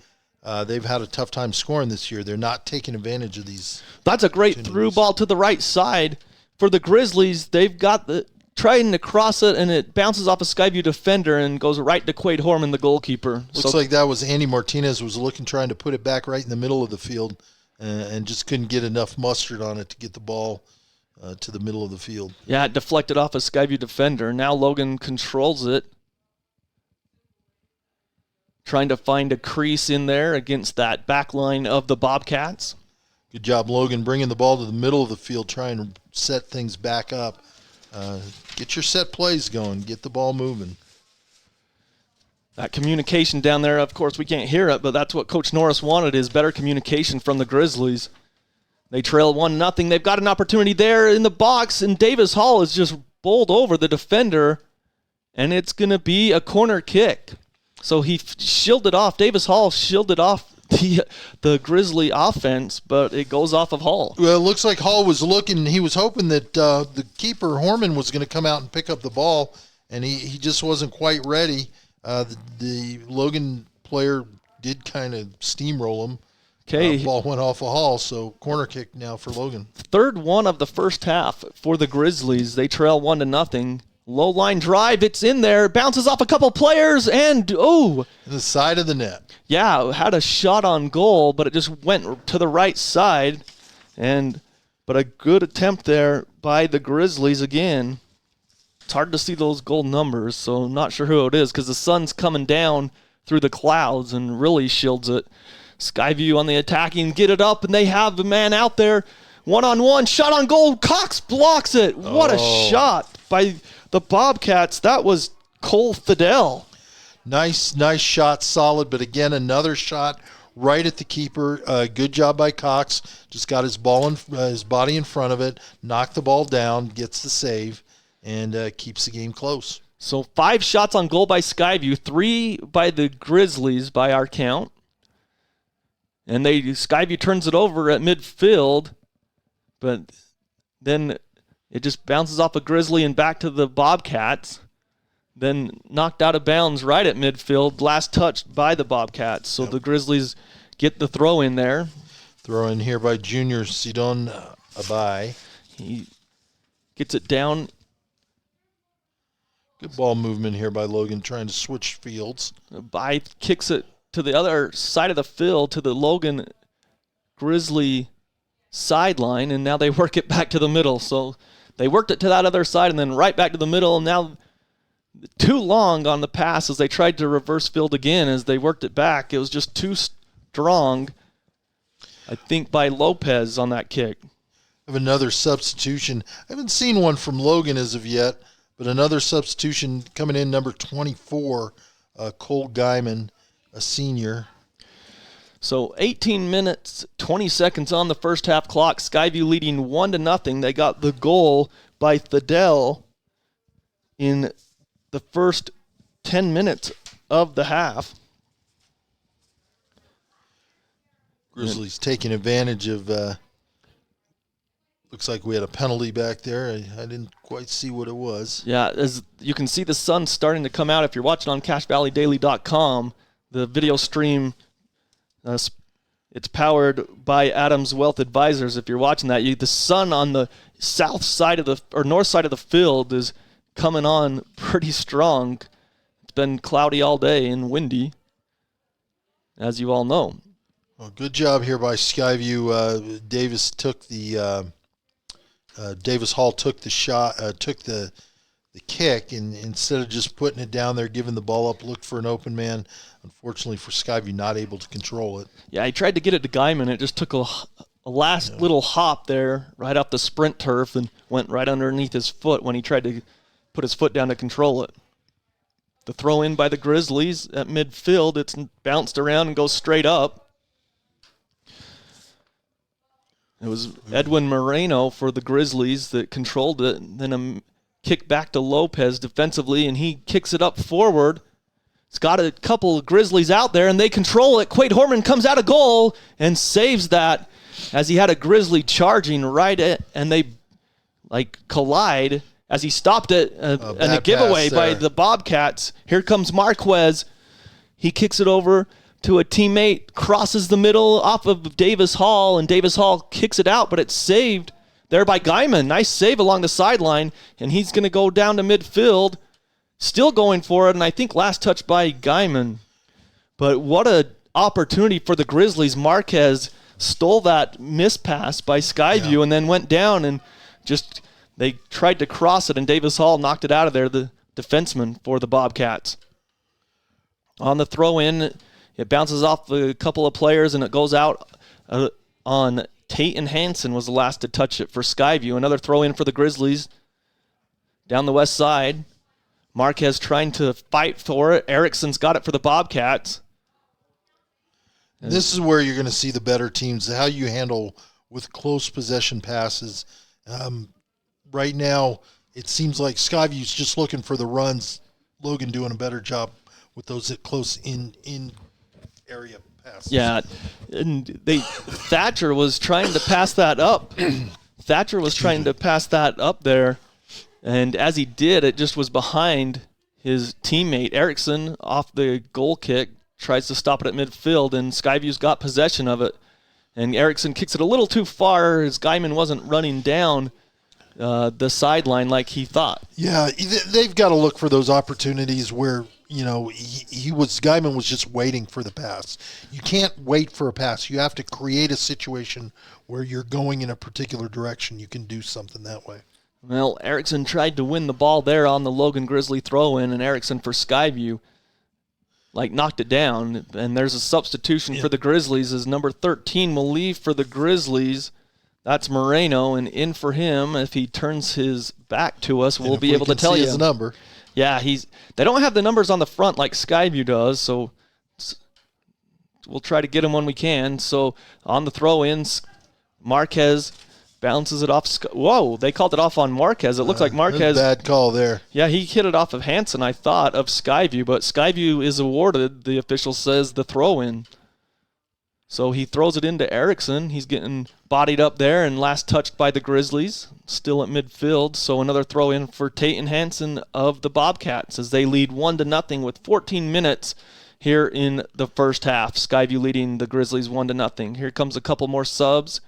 they've had a tough time scoring this year. They're not taking advantage of these. That's a great through ball to the right side for the Grizzlies. They've got trying to cross it, and it bounces off a Skyview defender and goes right to Quade Horman, the goalkeeper. Looks like that was Andy Martinez was trying to put it back right in the middle of the field and just couldn't get enough mustard on it to get the ball to the middle of the field. Yeah, it deflected off a Skyview defender. Now Logan controls it. Trying to find a crease in there against that back line of the Bobcats. Good job, Logan, bringing the ball to the middle of the field, trying to set things back up. Get your set plays going. Get the ball moving. That communication down there, of course, we can't hear it, but that's what Coach Norris wanted, is better communication from the Grizzlies. They trail 1-0. They've got an opportunity there in the box, and Davis Hall is just bowled over the defender, and it's going to be a corner kick. So he shielded off. Davis Hall shielded off the Grizzly offense, but it goes off of Hall. Well, it looks like Hall was looking. He was hoping that the keeper, Horman, was going to come out and pick up the ball, and he just wasn't quite ready. The Logan player did kind of steamroll him. Okay. Ball went off of Hall, so corner kick now for Logan. Third one of the first half for the Grizzlies. They trail 1-0. Low line drive, it's in there, bounces off a couple players, and The side of the net. Yeah, had a shot on goal, but it just went to the right side. But a good attempt there by the Grizzlies again. It's hard to see those goal numbers, so not sure who it is because the sun's coming down through the clouds and really shields it. Skyview on the attacking, get it up, and they have the man out there. One-on-one, shot on goal. Cox blocks it. What a shot by the Bobcats. That was Cole Fidel. Nice shot, solid, but again, another shot right at the keeper. Good job by Cox. Just got his body in front of it, knocked the ball down, gets the save, and keeps the game close. So 5 shots on goal by Skyview, 3 by the Grizzlies by our count. And Skyview turns it over at midfield, but then it just bounces off a Grizzly and back to the Bobcats. Then knocked out of bounds right at midfield, last touched by the Bobcats. So the Grizzlies get the throw in there. Throw in here by Junior Sidon Abai. He gets it down. Good ball movement here by Logan, trying to switch fields. Abai kicks it to the other side of the field, to the Logan Grizzly sideline, and now they work it back to the middle. So they worked it to that other side and then right back to the middle. Now too long on the pass as they tried to reverse field again as they worked it back. It was just too strong, I think, by Lopez on that kick. Have another substitution. I haven't seen one from Logan as of yet, but another substitution coming in, number 24, Cole Guyman, a senior. So 18 minutes, 20 seconds on the first half clock. Skyview leading 1-0. They got the goal by Fidel in the first 10 minutes of the half. Grizzlies taking advantage of, looks like we had a penalty back there. I didn't quite see what it was. Yeah, as you can see the sun starting to come out. If you're watching on CashValleyDaily.com, the video stream, it's powered by Adams Wealth Advisors. If you're watching that, the sun on the south side of north side of the field is coming on pretty strong. It's been cloudy all day and windy, as you all know. Well, good job here by Skyview. Davis Hall took the shot, took the kick, and instead of just putting it down there, giving the ball up, looked for an open man. Unfortunately for Skyview, not able to control it. Yeah, he tried to get it to Guyman. It just took a last little hop there right off the sprint turf and went right underneath his foot when he tried to put his foot down to control it. The throw in by the Grizzlies at midfield, it's bounced around and goes straight up. It was Edwin Moreno for the Grizzlies that controlled it. And then a kick back to Lopez defensively, and he kicks it up forward. It's got a couple of Grizzlies out there, and they control it. Quade Horman comes out of goal and saves that as he had a Grizzly charging right at, and they collide as he stopped it, and a giveaway by the Bobcats. Here comes Marquez. He kicks it over to a teammate, crosses the middle off of Davis Hall, and Davis Hall kicks it out, but it's saved there by Guyman. Nice save along the sideline, and he's going to go down to midfield, still going for it, and I think last touch by Guyman. But what an opportunity for the Grizzlies. Marquez stole that miss pass by Skyview and then went down and just they tried to cross it, and Davis Hall knocked it out of there, the defenseman for the Bobcats. On the throw-in, it bounces off a couple of players, and it goes out on Tate and Hansen was the last to touch it for Skyview. Another throw-in for the Grizzlies down the west side. Marquez trying to fight for it. Erickson's got it for the Bobcats. And this is where you're going to see the better teams, how you handle with close possession passes. Right now, it seems like Skyview's just looking for the runs. Logan doing a better job with those at close in area passes. Yeah, and Thatcher was trying to pass that up. Thatcher was trying to pass that up there, and as he did, it just was behind his teammate. Erickson, off the goal kick, tries to stop it at midfield, and Skyview's got possession of it. And Erickson kicks it a little too far as Guyman wasn't running down the sideline like he thought. Yeah, they've got to look for those opportunities where, Guyman was just waiting for the pass. You can't wait for a pass. You have to create a situation where you're going in a particular direction. You can do something that way. Well, Erickson tried to win the ball there on the Logan Grizzly throw-in, and Erickson for Skyview knocked it down. And there's a substitution for the Grizzlies as number 13 will leave for the Grizzlies. That's Moreno, and in for him, if he turns his back to us, we'll be able to tell you his number. Yeah, they don't have the numbers on the front like Skyview does, so we'll try to get them when we can. So on the throw-ins, Marquez bounces it off. Whoa, they called it off on Marquez. It looks like Marquez. Bad call there. Yeah, he hit it off of Hansen, I thought, of Skyview, but Skyview is awarded, the official says, the throw-in. So he throws it into Erickson. He's getting bodied up there and last touched by the Grizzlies, still at midfield. So another throw in for Tate and Hansen of the Bobcats as they lead 1-0 with 14 minutes here in the first half. Skyview leading the Grizzlies 1-0. Here comes a couple more subs.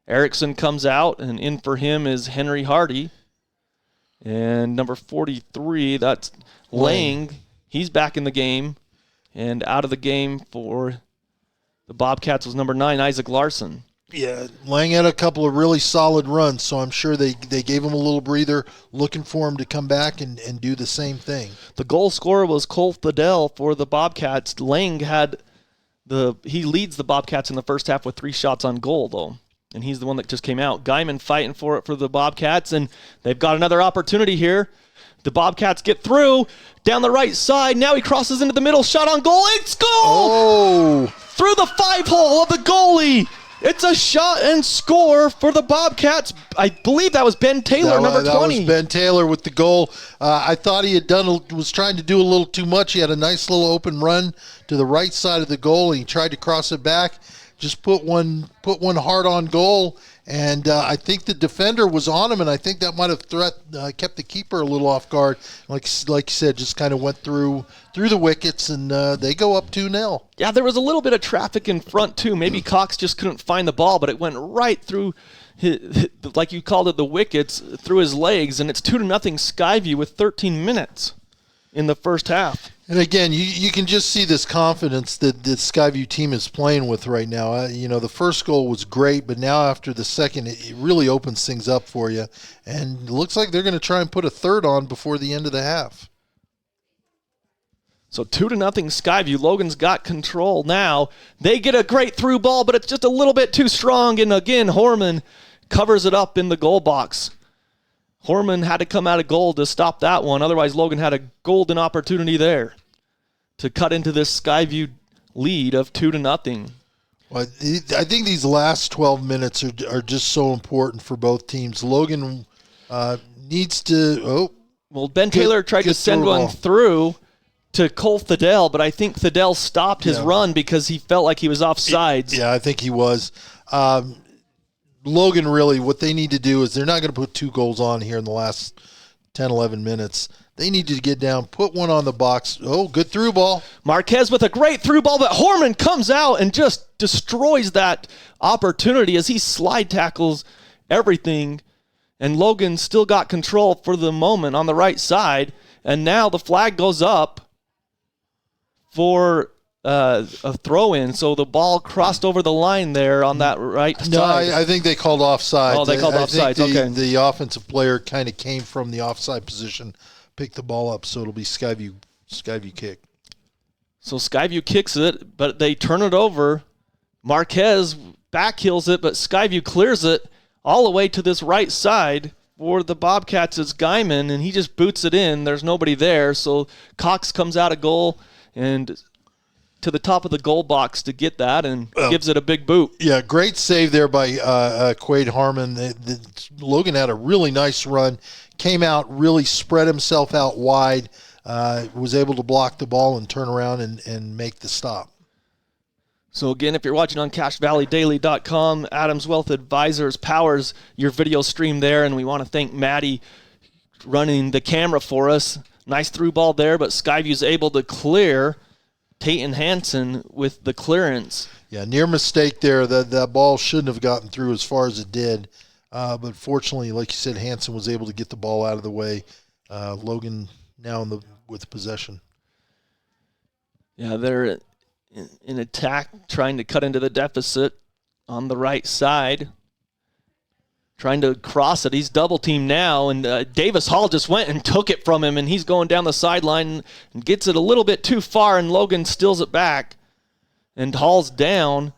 Erickson comes out, and in for him is Henry Hardy. And number 43, that's Lang. He's back in the game. And out of the game for the Bobcats was number 9, Isaac Larson. Yeah, Lang had a couple of really solid runs, so I'm sure they gave him a little breather, looking for him to come back and do the same thing. The goal scorer was Cole Fidel for the Bobcats. Lang he leads the Bobcats in the first half with 3 shots on goal, though, and he's the one that just came out. Guyman fighting for it for the Bobcats, and they've got another opportunity here. The Bobcats get through down the right side. Now he crosses into the middle. Shot on goal. It's goal! Oh! Through the 5-hole of the goalie. It's a shot and score for the Bobcats. I believe that was Ben Taylor, number 20. That was Ben Taylor with the goal. I thought he was trying to do a little too much. He had a nice little open run to the right side of the goal, and he tried to cross it back. Just put one hard on goal, and I think the defender was on him, and I think that might have kept the keeper a little off guard. Like you said, just kind of went through the wickets, and they go up 2-0. Yeah, there was a little bit of traffic in front too. Maybe Cox just couldn't find the ball, but it went right through his, like you called it, the wickets, through his legs, and it's 2-0 Skyview with 13 minutes in the first half. And again, you can just see this confidence that the Skyview team is playing with right now. The first goal was great, but now after the second, it really opens things up for you. And it looks like they're going to try and put a third on before the end of the half. So 2-0 Skyview. Logan's got control now. They get a great through ball, but it's just a little bit too strong. And again, Horman covers it up in the goal box. Horman had to come out of goal to stop that one. Otherwise, Logan had a golden opportunity there to cut into this Skyview lead of 2-0. Well, I think these last 12 minutes are just so important for both teams. Logan needs to. Well, Ben Taylor tried to send one through to Cole Fidel, but I think Fidel stopped his run because he felt like he was offsides. Yeah, I think he was. Logan, really, what they need to do is they're not going to put 2 goals on here in the last 10, 11 minutes. They need to get down, put one on the box. Oh, good through ball. Marquez with a great through ball, but Horman comes out and just destroys that opportunity as he slide tackles everything. And Logan still got control for the moment on the right side. And now the flag goes up for a throw-in. So the ball crossed over the line there on that right side. No, I think they called offside. Oh, they called offside. Okay. The offensive player kind of came from the offside position, picked the ball up, so it'll be Skyview kick. So Skyview kicks it, but they turn it over. Marquez backheels it, but Skyview clears it all the way to this right side for the Bobcats. It's Guyman, and he just boots it in. There's nobody there, so Cox comes out of goal and to the top of the goal box to get that and gives it a big boot. Yeah, great save there by Quade Harmon. Logan had a really nice run, came out, really spread himself out wide, was able to block the ball and turn around and make the stop. So again, if you're watching on CashValleyDaily.com, Adams Wealth Advisors powers your video stream there, and we want to thank Maddie running the camera for us. Nice through ball there, but Skyview's able to clear. Tate and Hansen with the clearance. Yeah, near mistake there. That ball shouldn't have gotten through as far as it did. But fortunately, like you said, Hansen was able to get the ball out of the way. Logan now with possession. Yeah, they're in attack, trying to cut into the deficit on the right side. Trying to cross it. He's double teamed now, and Davis Hall just went and took it from him, and he's going down the sideline and gets it a little bit too far, and Logan steals it back. And Hall's down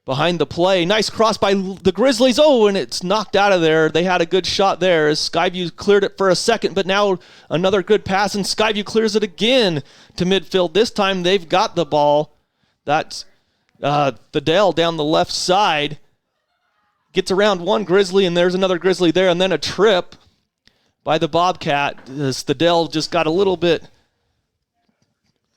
behind the play. Nice cross by the Grizzlies. Oh, and it's knocked out of there. They had a good shot there as Skyview cleared it for a second, but now another good pass, and Skyview clears it again to midfield. This time they've got the ball. That's the Dell down the left side. Gets around one Grizzly, and there's another Grizzly there, and then a trip by the Bobcat. Stadell just got a little bit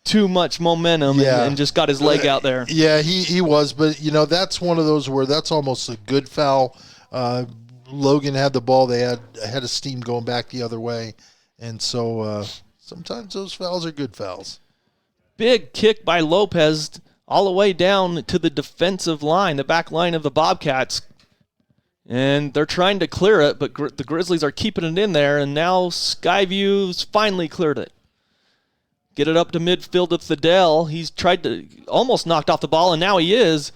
too much momentum and just got his leg out there. Yeah, he was, but, that's one of those where that's almost a good foul. Logan had the ball. They had a head of steam going back the other way, and so sometimes those fouls are good fouls. Big kick by Lopez all the way down to the defensive line, the back line of the Bobcats. And they're trying to clear it, but the Grizzlies are keeping it in there, and now Skyview's finally cleared it. Get it up to midfield with Thedell. He's tried to almost knocked off the ball, and now he is.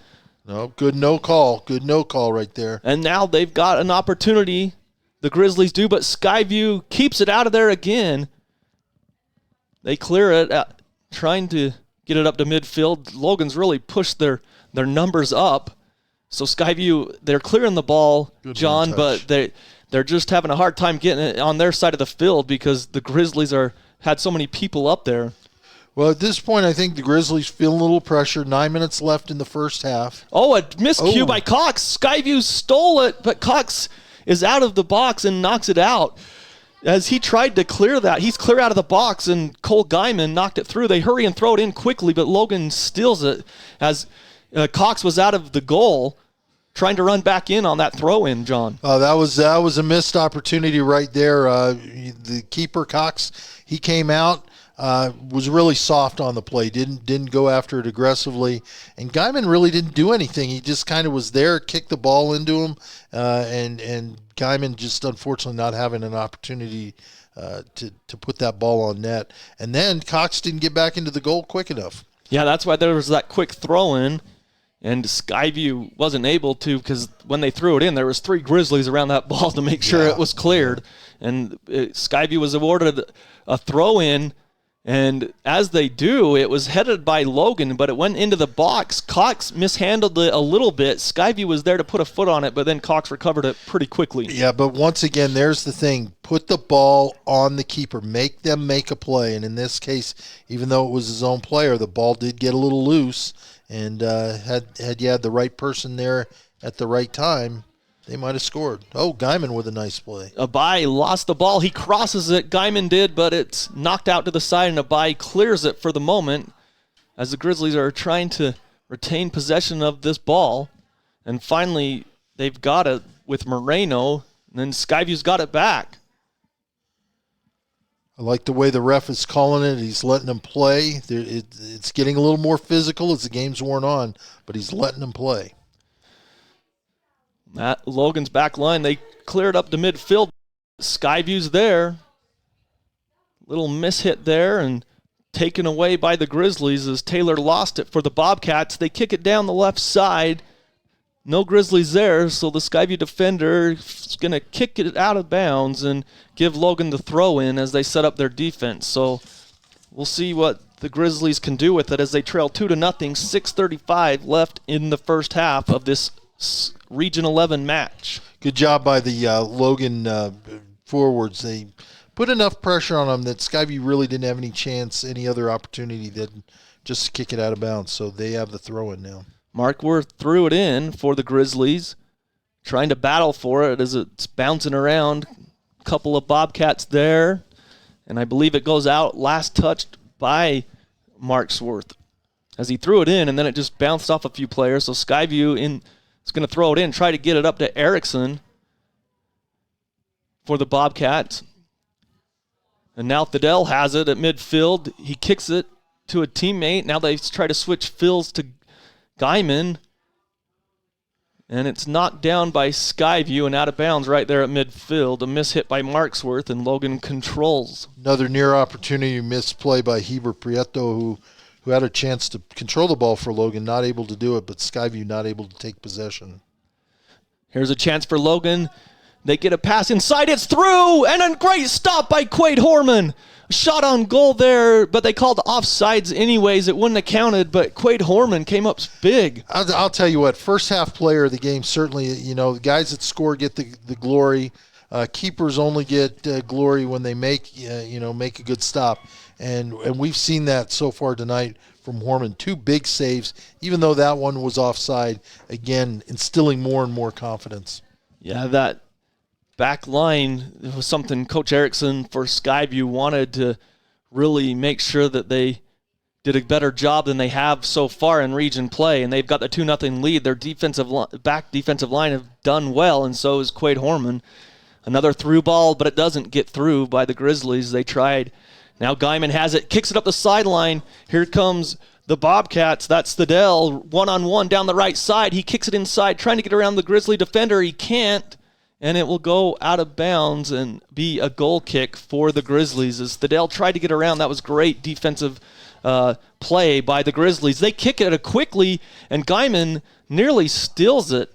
No, good no call. Good no call right there. And now they've got an opportunity. The Grizzlies do, but Skyview keeps it out of there again. They clear it, trying to get it up to midfield. Logan's really pushed their numbers up. So Skyview, they're clearing the ball, good John, but they're just having a hard time getting it on their side of the field because the Grizzlies had so many people up there. Well, at this point, I think the Grizzlies feel a little pressure. 9 minutes left in the first half. Oh, a miscue by Cox. Skyview stole it, but Cox is out of the box and knocks it out. As he tried to clear that, he's clear out of the box, and Cole Guyman knocked it through. They hurry and throw it in quickly, but Logan steals it as Cox was out of the goal, trying to run back in on that throw-in, John. That was a missed opportunity right there. The keeper, Cox, he came out, was really soft on the play, didn't go after it aggressively, and Guyman really didn't do anything. He just kind of was there, kicked the ball into him, and Guyman just unfortunately not having an opportunity to put that ball on net. And then Cox didn't get back into the goal quick enough. Yeah, that's why there was that quick throw-in. And Skyview wasn't able to because when they threw it in, there was 3 Grizzlies around that ball to make sure it was cleared. And Skyview was awarded a throw-in, and as they do, it was headed by Logan, but it went into the box. Cox mishandled it a little bit. Skyview was there to put a foot on it, but then Cox recovered it pretty quickly. Yeah, but once again, there's the thing. Put the ball on the keeper. Make them make a play. And in this case, even though it was his own player, the ball did get a little loose. And had you had the right person there at the right time, they might have scored. Oh, Guyman with a nice play. Abai lost the ball. He crosses it. Guyman did, but it's knocked out to the side, and Abai clears it for the moment as the Grizzlies are trying to retain possession of this ball. And finally, they've got it with Moreno, and then Skyview's got it back. I like the way the ref is calling it. He's letting them play. It's getting a little more physical as the game's worn on, but he's letting them play. Logan's back line, they cleared up to midfield. Skyview's there. Little mishit there and taken away by the Grizzlies as Taylor lost it for the Bobcats. They kick it down the left side. No Grizzlies there, so the Skyview defender is going to kick it out of bounds and give Logan the throw-in as they set up their defense. So we'll see what the Grizzlies can do with it as they trail 2-0, 6:35 left in the first half of this Region 11 match. Good job by the Logan forwards. They put enough pressure on them that Skyview really didn't have any chance, any other opportunity than just to kick it out of bounds. So they have the throw-in now. Mark Worth threw it in for the Grizzlies, trying to battle for it as it's bouncing around. A couple of Bobcats there, and I believe it goes out last touched by Mark Swarth as he threw it in, and then it just bounced off a few players. So Skyview is going to throw it in, try to get it up to Erickson for the Bobcats. And now Thedell has it at midfield. He kicks it to a teammate. Now they try to switch fills to Guyman. And it's knocked down by Skyview and out of bounds right there at midfield. A miss hit by Marksworth, and Logan controls. Another near opportunity misplay by Heber Prieto, who had a chance to control the ball for Logan, not able to do it, but Skyview not able to take possession. Here's a chance for Logan. They get a pass inside. It's through, and a great stop by Quade Horman. Shot on goal there, but they called offsides anyways. It wouldn't have counted, but Quade Horman came up big. I'll tell you what, first half player of the game, certainly, the guys that score get the glory. Keepers only get glory when they make a good stop. And we've seen that so far tonight from Horman. 2 big saves, even though that one was offside, again, instilling more and more confidence. Yeah, that back line was something Coach Erickson for Skyview wanted to really make sure that they did a better job than they have so far in region play, and they've got the 2-0 lead. Their defensive line have done well, and so is Quade Horman. Another through ball, but it doesn't get through by the Grizzlies. They tried. Now Guyman has it, kicks it up the sideline. Here comes the Bobcats. That's Thedell, one-on-one down the right side. He kicks it inside, trying to get around the Grizzly defender. He can't. And it will go out of bounds and be a goal kick for the Grizzlies. As Thedell tried to get around, that was great defensive play by the Grizzlies. They kick it quickly, and Guyman nearly steals it.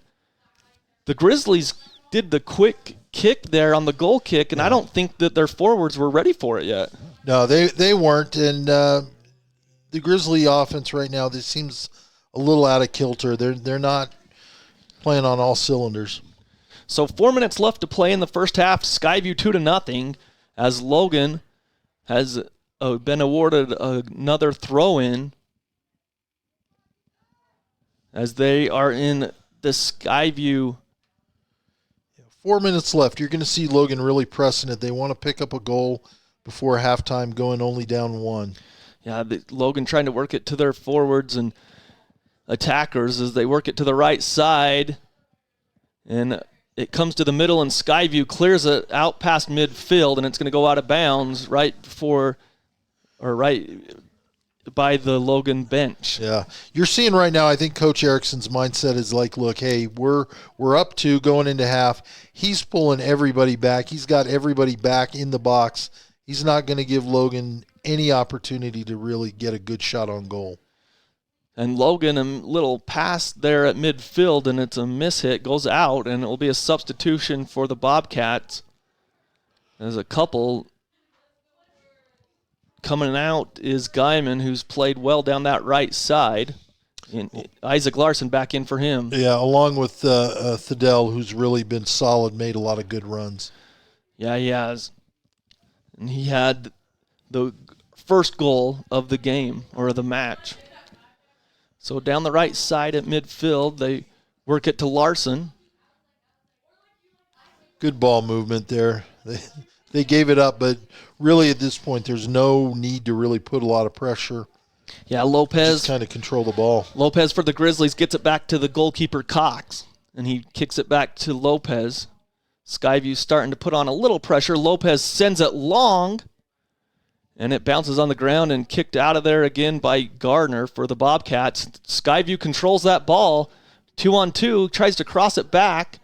The Grizzlies did the quick kick there on the goal kick, and I don't think that their forwards were ready for it yet. No, they weren't, and the Grizzly offense right now, this seems a little out of kilter. They're not playing on all cylinders. So 4 minutes left to play in the first half. Skyview 2-0 as Logan has been awarded another throw-in as they are in the Skyview. 4 minutes left. You're going to see Logan really pressing it. They want to pick up a goal before halftime, going only down 1. Yeah, Logan trying to work it to their forwards and attackers as they work it to the right side. And it comes to the middle, and Skyview clears it out past midfield, and it's going to go out of bounds right by the Logan bench. Yeah. You're seeing right now, I think Coach Erickson's mindset is like, look, hey, we're up 2 going into half. He's pulling everybody back. He's got everybody back in the box. He's not going to give Logan any opportunity to really get a good shot on goal. And Logan, a little pass there at midfield, and it's a miss hit, goes out, and it will be a substitution for the Bobcats. There's a couple. Coming out is Guyman, who's played well down that right side. And Isaac Larson back in for him. Yeah, along with Thedell, who's really been solid, made a lot of good runs. Yeah, he has. And he had the first goal of the game, or the match. So down the right side at midfield, they work it to Larson. Good ball movement there. They gave it up, but really at this point, there's no need to really put a lot of pressure. Yeah, Lopez. Just kind of control the ball. Lopez for the Grizzlies gets it back to the goalkeeper, Cox, and he kicks it back to Lopez. Skyview starting to put on a little pressure. Lopez sends it long, and it bounces on the ground and kicked out of there again by Gardner for the Bobcats. Skyview controls that ball. 2-on-2, tries to cross it back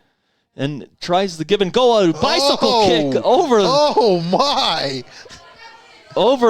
and tries to give and go. A bicycle kick over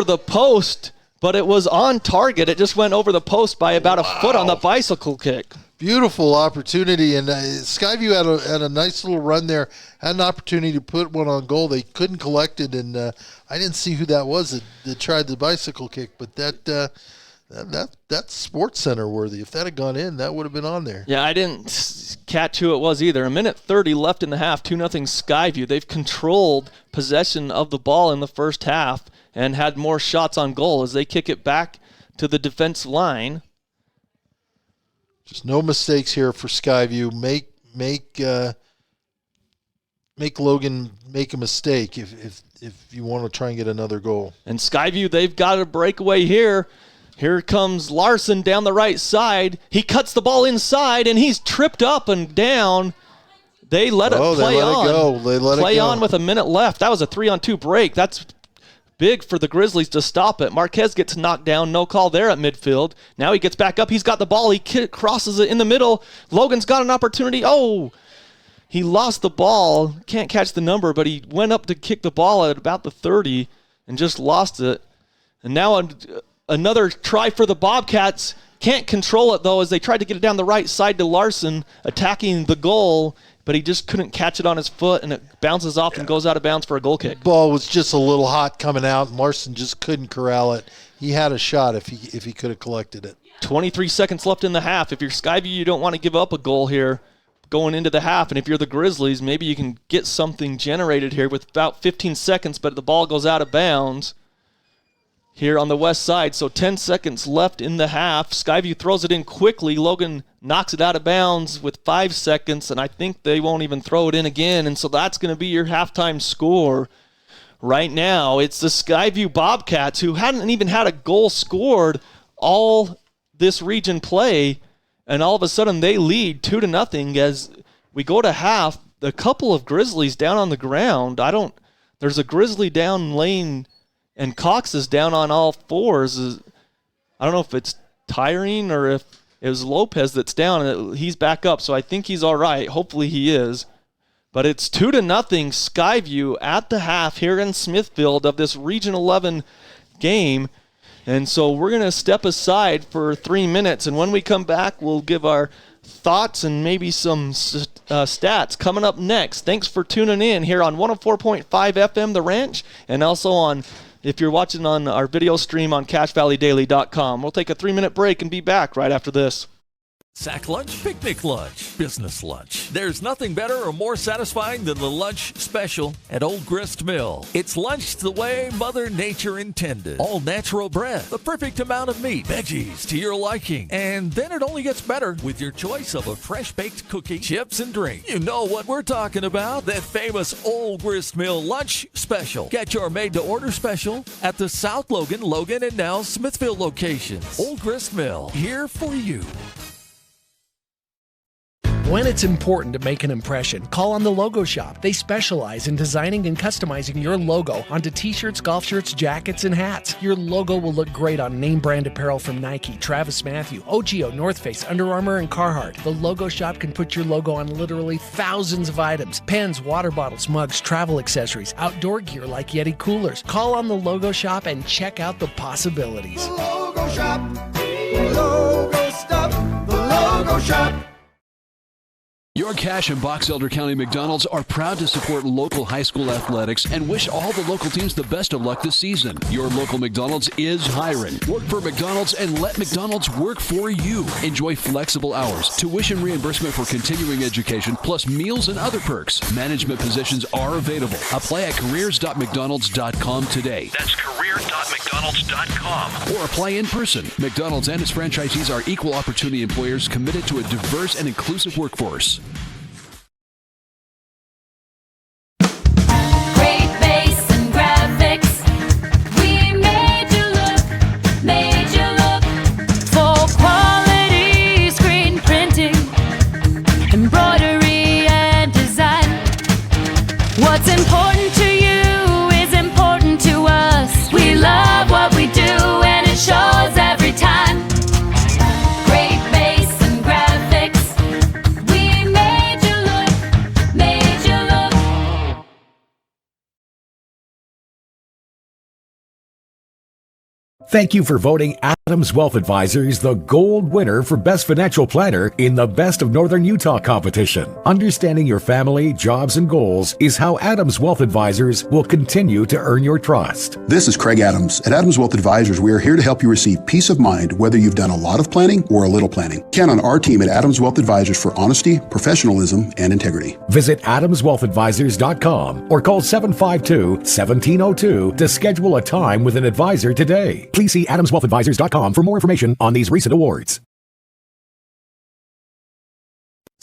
the post, but it was on target. It just went over the post by about a foot on the bicycle kick. Beautiful opportunity, and Skyview had a nice little run there, had an opportunity to put one on goal. They couldn't collect it, and I didn't see who that was that tried the bicycle kick, but that's Sports Center worthy. If that had gone in, that would have been on there. Yeah, I didn't catch who it was either. 1:30 left in the half, 2-0 Skyview. They've controlled possession of the ball in the first half and had more shots on goal as they kick it back to the defense line. Just no mistakes here for Skyview. Make Logan make a mistake if you want to try and get another goal. And Skyview, they've got a breakaway here. Here comes Larson down the right side. He cuts the ball inside, and he's tripped up and down. They let it play on. They let it go. Play on with a minute left. That was a 3-on-2 break. That's big for the Grizzlies to stop it. Marquez gets knocked down. No call there at midfield. Now he gets back up. He's got the ball. He crosses it in the middle. Logan's got an opportunity. Oh, he lost the ball. Can't catch the number, but he went up to kick the ball at about the 30 and just lost it. And now another try for the Bobcats. Can't control it, though, as they tried to get it down the right side to Larson, attacking the goal, but he just couldn't catch it on his foot, and it bounces off and goes out of bounds for a goal kick. Ball was just a little hot coming out, and Larson just couldn't corral it. He had a shot if he could have collected it. 23 seconds left in the half. If you're Skyview, you don't want to give up a goal here going into the half, and if you're the Grizzlies, maybe you can get something generated here with about 15 seconds, but the ball goes out of bounds here on the west side. So 10 seconds left in the half. Skyview throws it in quickly. Logan knocks it out of bounds with 5 seconds, and I think they won't even throw it in again. And so that's going to be your halftime score right now. It's the Skyview Bobcats, who hadn't even had a goal scored all this region play, and all of a sudden they lead 2-0 as we go to half. A couple of Grizzlies down on the ground. There's a Grizzly down lane, and Cox is down on all fours. I don't know if it's tiring or if it was Lopez that's down. He's back up, so I think he's all right. Hopefully he is. But it's 2-0 Skyview at the half here in Smithfield of this Region 11 game. And so we're going to step aside for 3 minutes, and when we come back, we'll give our thoughts and maybe some stats coming up next. Thanks for tuning in here on 104.5 FM The Ranch, and also on, if you're watching on our video stream on CashValleyDaily.com. We'll take a 3-minute break and be back right after this. Sack lunch, picnic lunch, business lunch. There's nothing better or more satisfying than the lunch special at Old Grist Mill. It's lunch the way Mother Nature intended. All natural bread, the perfect amount of meat, veggies to your liking. And then it only gets better with your choice of a fresh-baked cookie, chips, and drink. You know what we're talking about, that famous Old Grist Mill lunch special. Get your made-to-order special at the South Logan, and now Smithfield locations. Old Grist Mill, here for you. When it's important to make an impression, call on the Logo Shop. They specialize in designing and customizing your logo onto t-shirts, golf shirts, jackets, and hats. Your logo will look great on name brand apparel from Nike, TravisMathew, OGIO, North Face, Under Armour, and Carhartt. The Logo Shop can put your logo on literally thousands of items: pens, water bottles, mugs, travel accessories, outdoor gear like Yeti coolers. Call on the Logo Shop and check out the possibilities. The Logo Shop, logo stuff, the Logo Shop. Your Cache and Box Elder County McDonald's are proud to support local high school athletics and wish all the local teams the best of luck this season. Your local McDonald's is hiring. Work for McDonald's and let McDonald's work for you. Enjoy flexible hours, tuition reimbursement for continuing education, plus meals and other perks. Management positions are available. Apply at careers.mcdonalds.com today. That's careers.mcdonalds.com. Or apply in person. McDonald's and its franchisees are equal opportunity employers committed to a diverse and inclusive workforce. What's important to you is important to us. We love what we do, and it shows every time. Great bass and graphics. We made you look, made you look. Thank you for voting Adams Wealth Advisors the gold winner for Best Financial Planner in the Best of Northern Utah competition. Understanding your family, jobs, and goals is how Adams Wealth Advisors will continue to earn your trust. This is Craig Adams. At Adams Wealth Advisors, we are here to help you receive peace of mind whether you've done a lot of planning or a little planning. Count on our team at Adams Wealth Advisors for honesty, professionalism, and integrity. Visit adamswealthadvisors.com or call 752-1702 to schedule a time with an advisor today. Please see adamswealthadvisors.com for more information on these recent awards.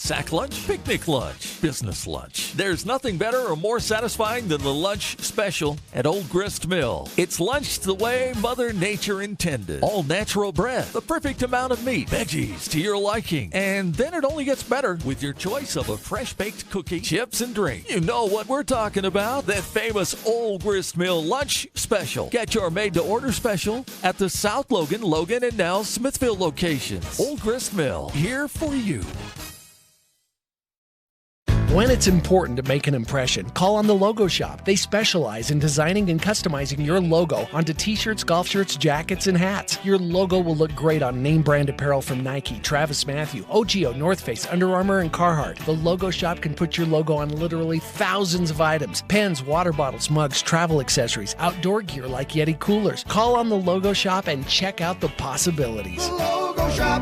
Sack lunch, picnic lunch, business lunch. There's nothing better or more satisfying than the lunch special at Old Grist Mill. It's lunch the way Mother Nature intended. All natural bread, the perfect amount of meat, veggies to your liking. And then it only gets better with your choice of a fresh baked cookie, chips, and drink. You know what we're talking about. That famous Old Grist Mill lunch special. Get your made-to-order special at the South Logan, and now Smithville locations. Old Grist Mill, here for you. When it's important to make an impression, call on the Logo Shop. They specialize in designing and customizing your logo onto t-shirts, golf shirts, jackets, and hats. Your logo will look great on name brand apparel from Nike, Travis Mathew, OGO, North Face, Under Armour, and Carhartt. The Logo Shop can put your logo on literally thousands of items: pens, water bottles, mugs, travel accessories, outdoor gear like Yeti coolers. Call on the Logo Shop and check out the possibilities. The Logo Shop.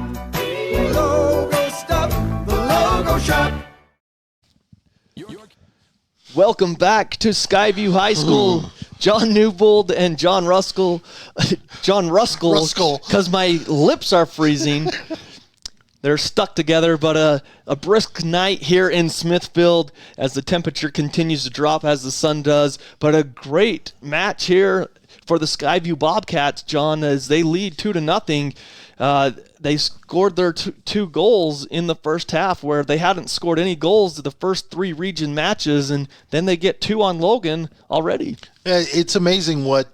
Logo stuff. The Logo Shop. Welcome back to Skyview High School. John Newbold and John Ruskell, because my lips are freezing. They're stuck together, but a brisk night here in Smithfield as the temperature continues to drop as the sun does. But a great match here for the Skyview Bobcats, John, as they lead 2-0. They scored their two goals in the first half, where they hadn't scored any goals to the first 3 region matches, and then they get 2 on Logan already. It's amazing what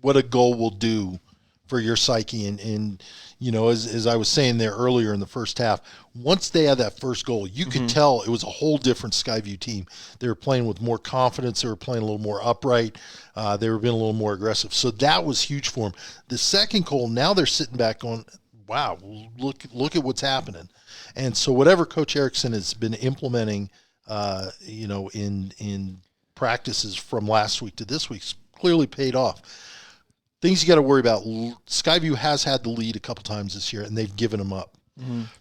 a goal will do for your psyche. And you know, as I was saying there earlier in the first half, once they had that first goal, you could tell it was a whole different Skyview team. They were playing with more confidence. They were playing a little more upright. They were being a little more aggressive. So that was huge for them. The second goal, now they're sitting back going, wow, look at what's happening. And so whatever Coach Erickson has been implementing, in practices from last week to this week's clearly paid off. Things you got to worry about. Skyview has had the lead a couple times this year, and they've given them up.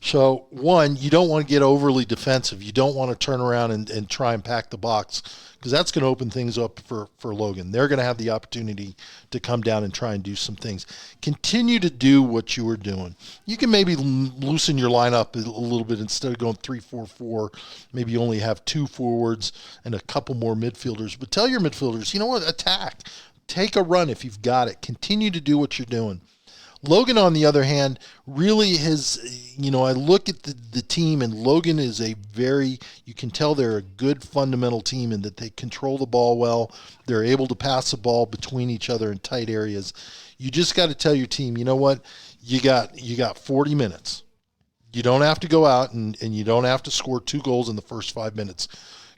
So, one, you don't want to get overly defensive. You don't want to turn around and try and pack the box, because that's going to open things up for Logan. They're going to have the opportunity to come down and try and do some things. Continue to do what you were doing. You can maybe loosen your lineup a little bit. Instead of going 3-4-4, maybe you only have 2 forwards and a couple more midfielders. But tell your midfielders, you know what, attack. Take a run if you've got it. Continue to do what you're doing. Logan, on the other hand, really has, I look at the team, and Logan is you can tell they're a good fundamental team in that they control the ball well. They're able to pass the ball between each other in tight areas. You just got to tell your team, you know what, you got 40 minutes. You don't have to go out and you don't have to score 2 goals in the first 5 minutes.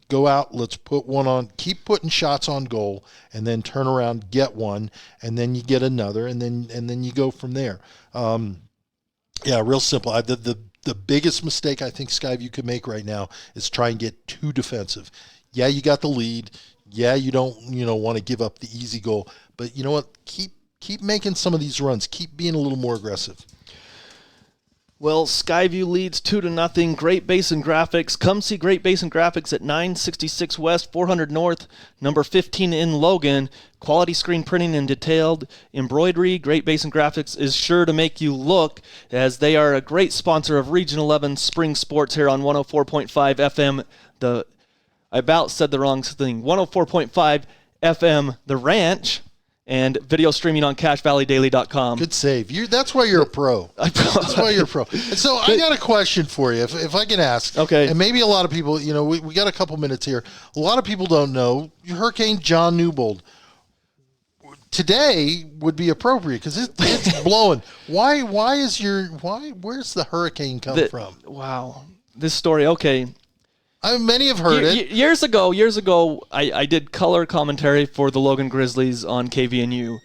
Go out, let's put one on, keep putting shots on goal, and then turn around, get one, and then you get another, and then you go from there. Real simple. The biggest mistake I think Skyview could make right now is try and get too defensive. Yeah, you got the lead. Yeah, you don't want to give up the easy goal, but you know what? Keep making some of these runs. Keep being a little more aggressive. Well, Skyview leads 2-0. Great Basin Graphics. Come see Great Basin Graphics at 966 West, 400 North, number 15 in Logan. Quality screen printing and detailed embroidery. Great Basin Graphics is sure to make you look, as they are a great sponsor of Region 11 Spring Sports here on 104.5 FM. I about said the wrong thing. 104.5 FM, The Ranch. And video streaming on CashValleyDaily.com. Good save. That's why you're a pro. That's why you're a pro. And so I got a question for you, if I can ask. Okay. And maybe a lot of people, we got a couple minutes here. A lot of people don't know Hurricane John Newbold. Today would be appropriate because it's blowing. Where's the hurricane come from? Wow. This story, okay. Many have heard it. Years ago, I did color commentary for the Logan Grizzlies on KVNU.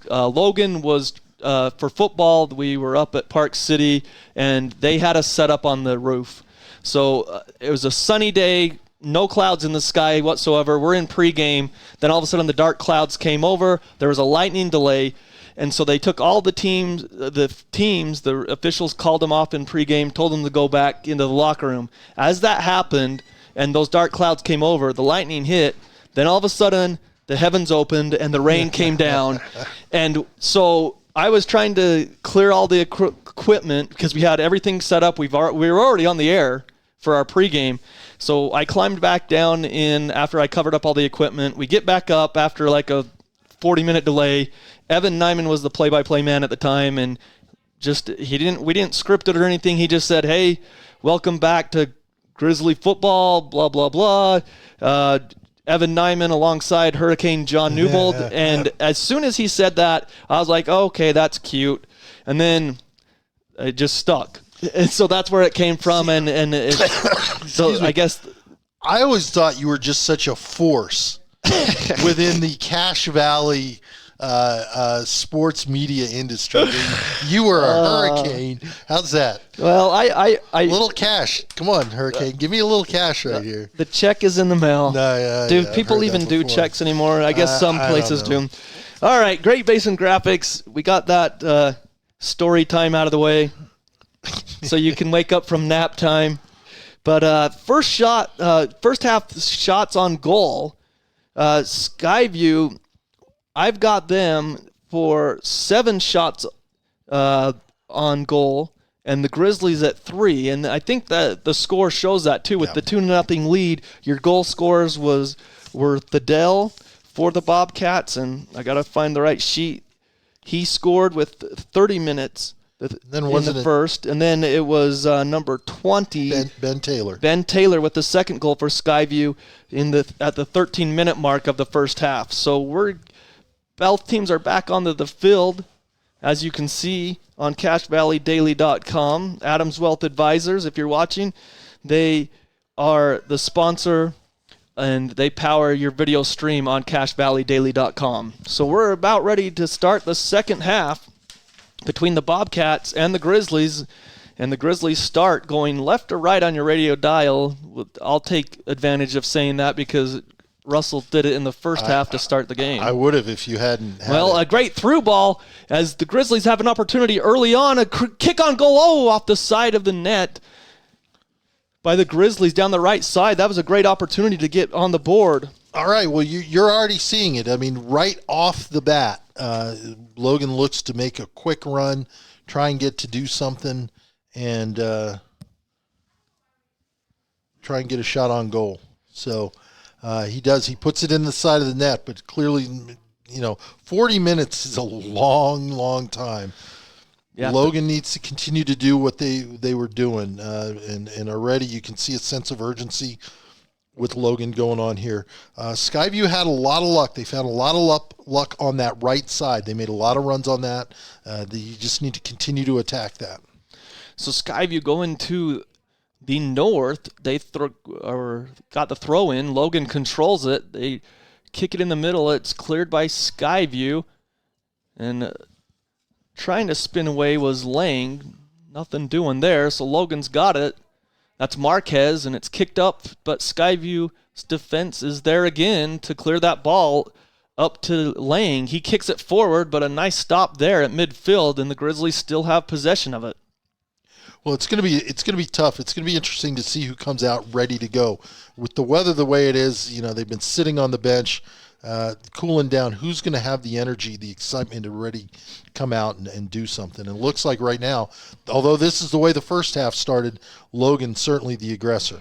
Logan was, for football, we were up at Park City, and they had us set up on the roof. So it was a sunny day, no clouds in the sky whatsoever. We're in pregame. Then all of a sudden the dark clouds came over. There was a lightning delay. And so they took all the teams, the officials called them off in pregame, told them to go back into the locker room. As that happened and those dark clouds came over, the lightning hit, then all of a sudden the heavens opened and the rain came down. And so I was trying to clear all the equipment because we had everything set up. We were already on the air. for our pregame. So I climbed back down in after I covered up all the equipment. We get back up after like a 40-minute delay. Evan Nyman was the play-by-play man at the time, and we didn't script it or anything. He just said, "Hey, welcome back to Grizzly football, blah, blah, blah." Evan Nyman alongside Hurricane John Newbold. And as soon as he said that, I was like, oh, okay, that's cute. And then it just stuck. And so that's where it came from. So I guess I always thought you were just such a force within the Cache Valley sports media industry. You were a hurricane. How's that? Well, I little cash. Come on, Hurricane. Give me a little cash right here. The check is in the mail. Do I've people heard even that do before. checks anymore? I guess some places do. All right, Great Basin Graphics. We got that story time out of the way, so you can wake up from nap time. But first half shots on goal. Skyview, I've got them for 7 shots on goal, and the Grizzlies at 3. And I think that the score shows that too. With the 2-0 lead, your goal scorers were Thadell for the Bobcats, and I got to find the right sheet. He scored with 30 minutes in the first, and then it was number 20, Ben Taylor. Ben Taylor with the second goal for Skyview at the 13-minute mark of the first half. So both teams are back onto the field, as you can see on CacheValleyDaily.com. Adams Wealth Advisors, if you're watching, they are the sponsor, and they power your video stream on CacheValleyDaily.com. So we're about ready to start the second half between the Bobcats and the Grizzlies, and the Grizzlies start going left or right on your radio dial. I'll take advantage of saying that because Russell did it in the first half to start the game. I would have if you hadn't had a great through ball as the Grizzlies have an opportunity early on. A kick on goal off the side of the net by the Grizzlies down the right side. That was a great opportunity to get on the board. All right, well, you're already seeing it. I mean, right off the bat, Logan looks to make a quick run, try and get to do something, and try and get a shot on goal. So he does. He puts it in the side of the net, but clearly, 40 minutes is a long, long time. Yeah, Logan needs to continue to do what they were doing, and already you can see a sense of urgency with Logan going on here. Skyview had a lot of luck. They've had a lot of luck on that right side. They made a lot of runs on that. You just need to continue to attack that. So Skyview going to the north. They got the throw in. Logan controls it. They kick it in the middle. It's cleared by Skyview. And trying to spin away was Lang. Nothing doing there. So Logan's got it. That's Marquez, and it's kicked up, but Skyview's defense is there again to clear that ball up to Lang. He kicks it forward, but a nice stop there at midfield, and the Grizzlies still have possession of it. Well, it's going to be tough. It's going to be interesting to see who comes out ready to go. With the weather the way it is, they've been sitting on the bench, cooling down. Who's going to have the energy, the excitement to ready come out and do something? And it looks like right now, although this is the way the first half started, Logan's certainly the aggressor.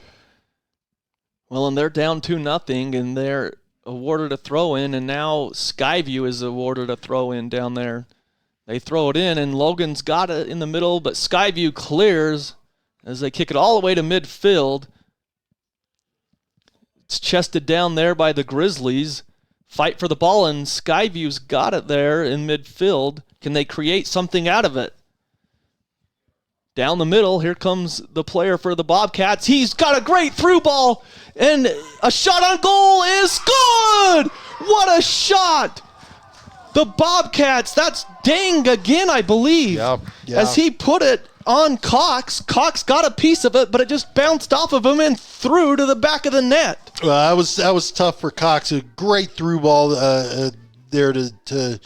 Well, and they're down 2-0, and they're awarded a throw-in, and now Skyview is awarded a throw-in down there. They throw it in, and Logan's got it in the middle, but Skyview clears as they kick it all the way to midfield. It's chested down there by the Grizzlies. Fight for the ball, and Skyview's got it there in midfield. Can they create something out of it? Down the middle, here comes the player for the Bobcats. He's got a great through ball, and a shot on goal is good! What a shot! The Bobcats, that's Dang again, I believe. Yeah. As he put it on Cox. Cox got a piece of it, but it just bounced off of him and through to the back of the net. Well, that was tough for Cox. A great through ball there to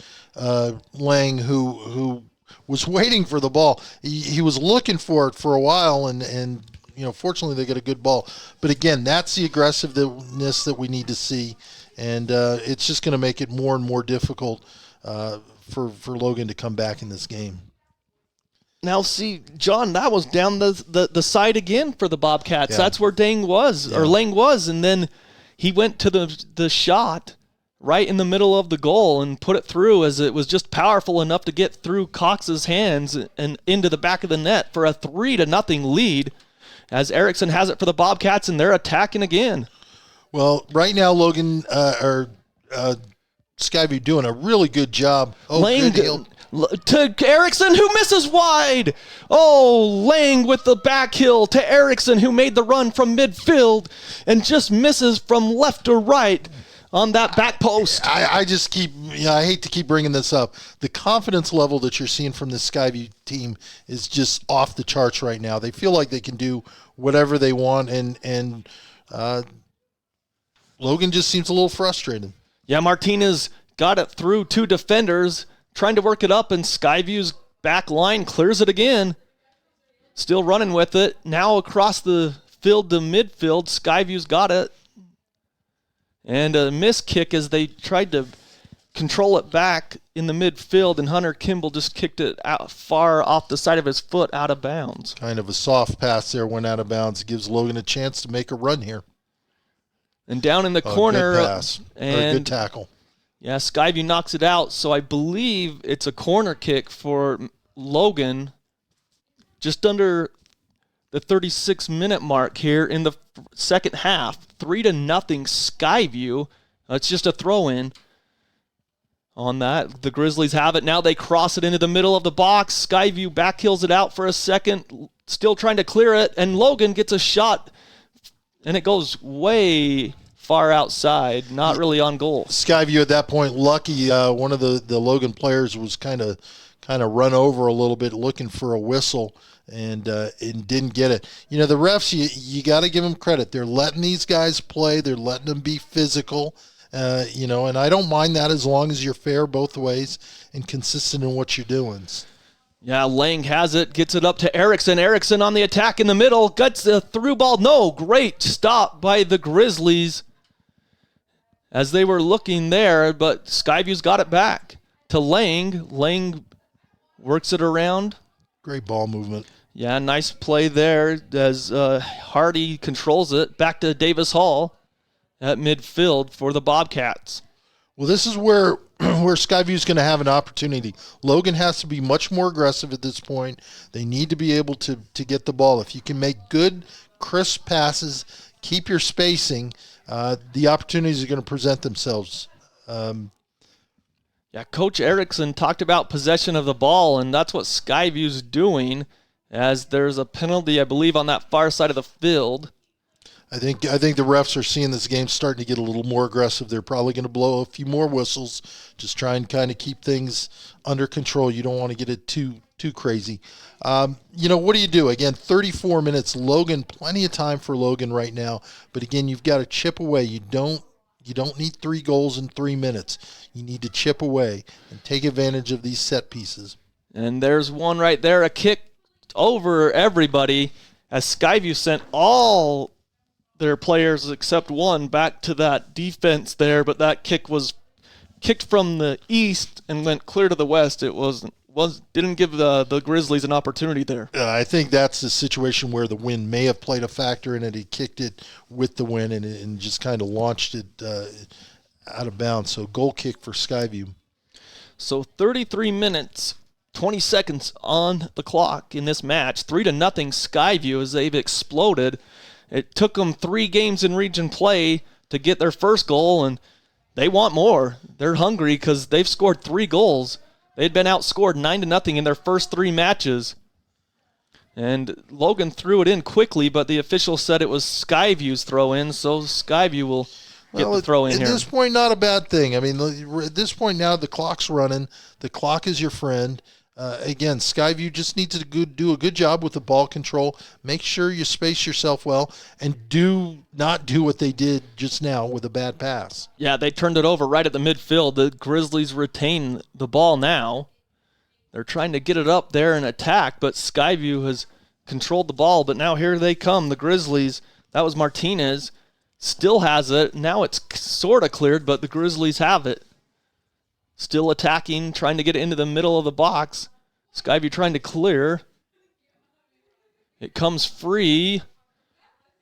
Lang, who was waiting for the ball. He was looking for it for a while, and fortunately they got a good ball. But again, that's the aggressiveness that we need to see, and it's just going to make it more and more difficult for Logan to come back in this game. Now, see, John, that was down the side again for the Bobcats. Yeah. That's where Lang was, and then he went to the shot right in the middle of the goal and put it through, as it was just powerful enough to get through Cox's hands and into the back of the net for a 3-0 lead, as Erickson has it for the Bobcats, and they're attacking again. Well, right now, Logan Skyview doing a really good job. Lang good heel. to Erickson, who misses wide. Lang with the back heel to Erickson, who made the run from midfield and just misses from left to right on that back post. I hate to keep bringing this up. The confidence level that you're seeing from this Skyview team is just off the charts right now. They feel like they can do whatever they want, and Logan just seems a little frustrated. Yeah, Martinez got it through 2 defenders, trying to work it up, and Skyview's back line clears it again. Still running with it. Now across the field to midfield, Skyview's got it. And a missed kick as they tried to control it back in the midfield, and Hunter Kimball just kicked it out far off the side of his foot out of bounds. Kind of a soft pass there, went out of bounds. It gives Logan a chance to make a run here. And down in the corner. Good pass. And good tackle. Yeah, Skyview knocks it out, so I believe it's a corner kick for Logan just under the 36-minute mark here in the second half. 3-0 Skyview. It's just a throw-in on that. The Grizzlies have it. Now they cross it into the middle of the box. Skyview backheels it out for a second, still trying to clear it, and Logan gets a shot, and it goes way far outside, not really on goal. Skyview at that point lucky. One of the Logan players was kind of run over a little bit looking for a whistle and didn't get it. You know, the refs, you got to give them credit. They're letting these guys play. They're letting them be physical. And I don't mind that as long as you're fair both ways and consistent in what you're doing. Yeah, Lang has it, gets it up to Erickson. Erickson on the attack in the middle, gets the through ball. No, great stop by the Grizzlies as they were looking there, but Skyview's got it back to Lang. Lang works it around. Great ball movement. Yeah, nice play there as Hardy controls it. Back to Davis Hall at midfield for the Bobcats. Well, this is where Skyview's going to have an opportunity. Logan has to be much more aggressive at this point. They need to be able to get the ball. If you can make good, crisp passes, keep your spacing, the opportunities are going to present themselves. Yeah, Coach Erickson talked about possession of the ball, and that's what Skyview's doing, as there's a penalty, I believe, on that far side of the field. I think the refs are seeing this game starting to get a little more aggressive. They're probably going to blow a few more whistles, just try and kind of keep things under control. You don't want to get it too crazy. What do you do? Again, 34 minutes. Logan, plenty of time for Logan right now. But again, you've got to chip away. You don't need 3 goals in 3 minutes. You need to chip away and take advantage of these set pieces. And there's one right there, a kick over everybody, as Skyview sent all their players except one back to that defense there, but that kick was kicked from the east and went clear to the west. It didn't give the Grizzlies an opportunity there. I think that's the situation where the wind may have played a factor in it. He kicked it with the wind and just kind of launched it out of bounds. So goal kick for Skyview. So 33 minutes, 20 seconds on the clock in this match. 3-0 Skyview as they've exploded. It took them 3 games in region play to get their first goal, and they want more. They're hungry because they've scored 3 goals. They'd been outscored 9-0 in their first 3 matches. And Logan threw it in quickly, but the official said it was Skyview's throw-in, so Skyview will get the throw-in here. At this point, not a bad thing. I mean, at this point now, the clock's running. The clock is your friend. Again, Skyview just needs to do a good job with the ball control. Make sure you space yourself well, and do not do what they did just now with a bad pass. Yeah, they turned it over right at the midfield. The Grizzlies retain the ball now. They're trying to get it up there and attack, but Skyview has controlled the ball. But now here they come, the Grizzlies. That was Martinez. Still has it. Now it's sort of cleared, but the Grizzlies have it. Still attacking, trying to get it into the middle of the box. Skyview trying to clear. It comes free,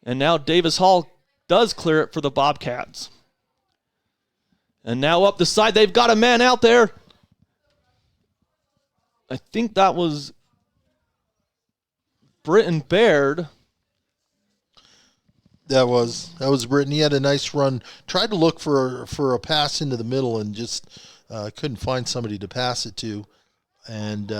and now Davis Hall does clear it for the Bobcats. And now up the side, they've got a man out there. I think that was Britton Baird. That was Britton. He had a nice run. Tried to look for a pass into the middle and just couldn't find somebody to pass it to. And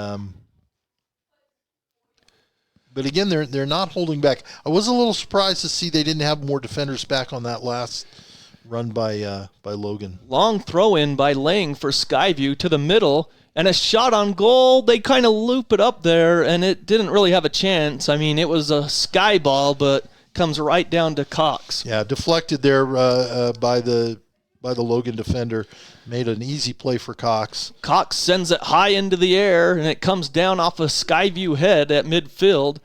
but again, they're not holding back. I was a little surprised to see they didn't have more defenders back on that last run by Logan. Long throw in by Lang for Skyview to the middle. And a shot on goal. They kind of loop it up there, and it didn't really have a chance. I mean, it was a sky ball, but comes right down to Cox. Yeah, deflected there by the Logan defender. Made an easy play for Cox. Cox sends it high into the air, and it comes down off a Skyview head at midfield.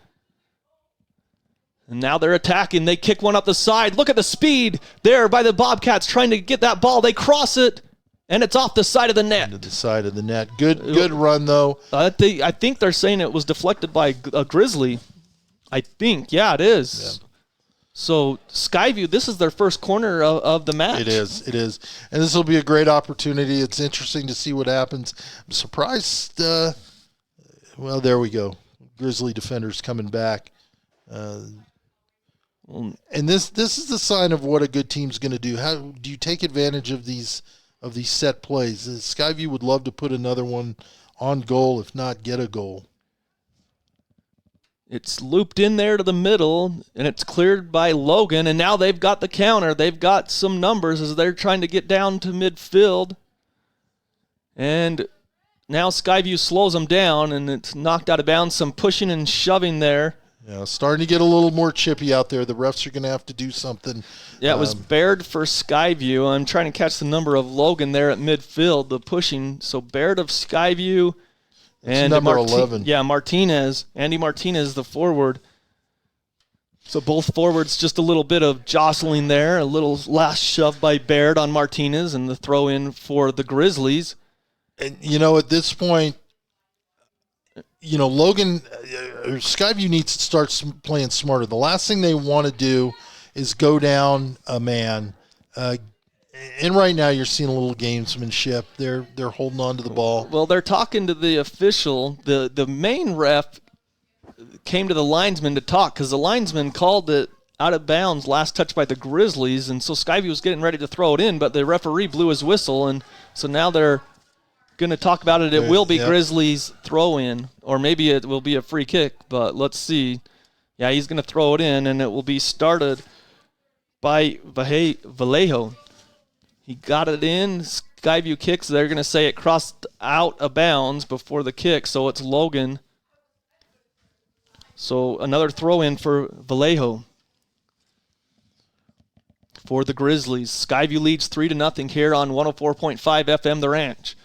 And now they're attacking. They kick one up the side. Look at the speed there by the Bobcats trying to get that ball. They cross it. And it's off the side of the net. To the side of the net. Good run, though. I think they're saying it was deflected by a Grizzly. I think. Yeah, it is. Yeah. So, Skyview, this is their first corner of the match. It is. And this will be a great opportunity. It's interesting to see what happens. I'm surprised. Well, there we go. Grizzly defenders coming back. And this is the sign of what a good team's going to do. How do you take advantage of these set plays? Skyview would love to put another one on goal, if not get a goal. It's looped in there to the middle, and it's cleared by Logan, and now they've got the counter. They've got some numbers as they're trying to get down to midfield. And now Skyview slows them down, and it's knocked out of bounds. Some pushing and shoving there. Yeah, starting to get a little more chippy out there. The refs are going to have to do something. Yeah, it was Baird for Skyview. I'm trying to catch the number of Logan there at midfield, the pushing. So Baird of Skyview. And number 11. Yeah, Martinez. Andy Martinez, the forward. So both forwards, just a little bit of jostling there. A little last shove by Baird on Martinez and the throw in for the Grizzlies. And, at this point, Logan, Skyview needs to start playing smarter. The last thing they want to do is go down a man. And right now you're seeing a little gamesmanship. They're holding on to the ball. Well, they're talking to the official. The main ref came to the linesman to talk because the linesman called it out of bounds, last touch by the Grizzlies, and so Skyview was getting ready to throw it in, but the referee blew his whistle, and so now they're going to talk about it. It will be Grizzlies throw in, or maybe it will be a free kick, but let's see. Yeah, he's going to throw it in, and it will be started by Vallejo. He got it in. Skyview kicks. They're going to say it crossed out of bounds before the kick, so it's Logan. So another throw in for Vallejo for the Grizzlies. Skyview leads 3-0 here on 104.5 FM The Ranch.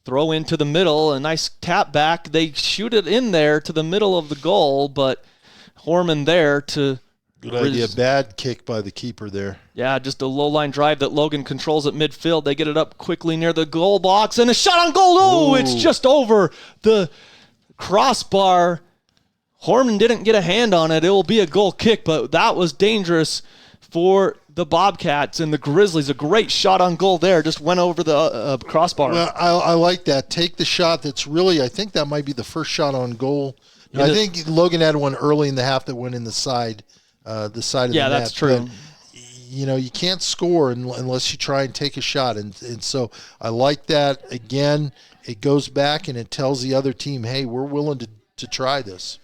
Throw into the middle, a nice tap back. They shoot it in there to the middle of the goal, but Horman there to... Good idea. Bad kick by the keeper there. Yeah, just a low-line drive that Logan controls at midfield. They get it up quickly near the goal box, and a shot on goal. Oh, it's just over the crossbar. Horman didn't get a hand on it. It will be a goal kick, but that was dangerous for the Bobcats and the Grizzlies. A great shot on goal there. Just went over the crossbar. Well, I like that. Take the shot that's really, I think that might be the first shot on goal. I think Logan had one early in the half that went in the side of the net. Yeah, that's true. But, you can't score unless you try and take a shot. And so I like that. Again, it goes back and it tells the other team, hey, we're willing to try this.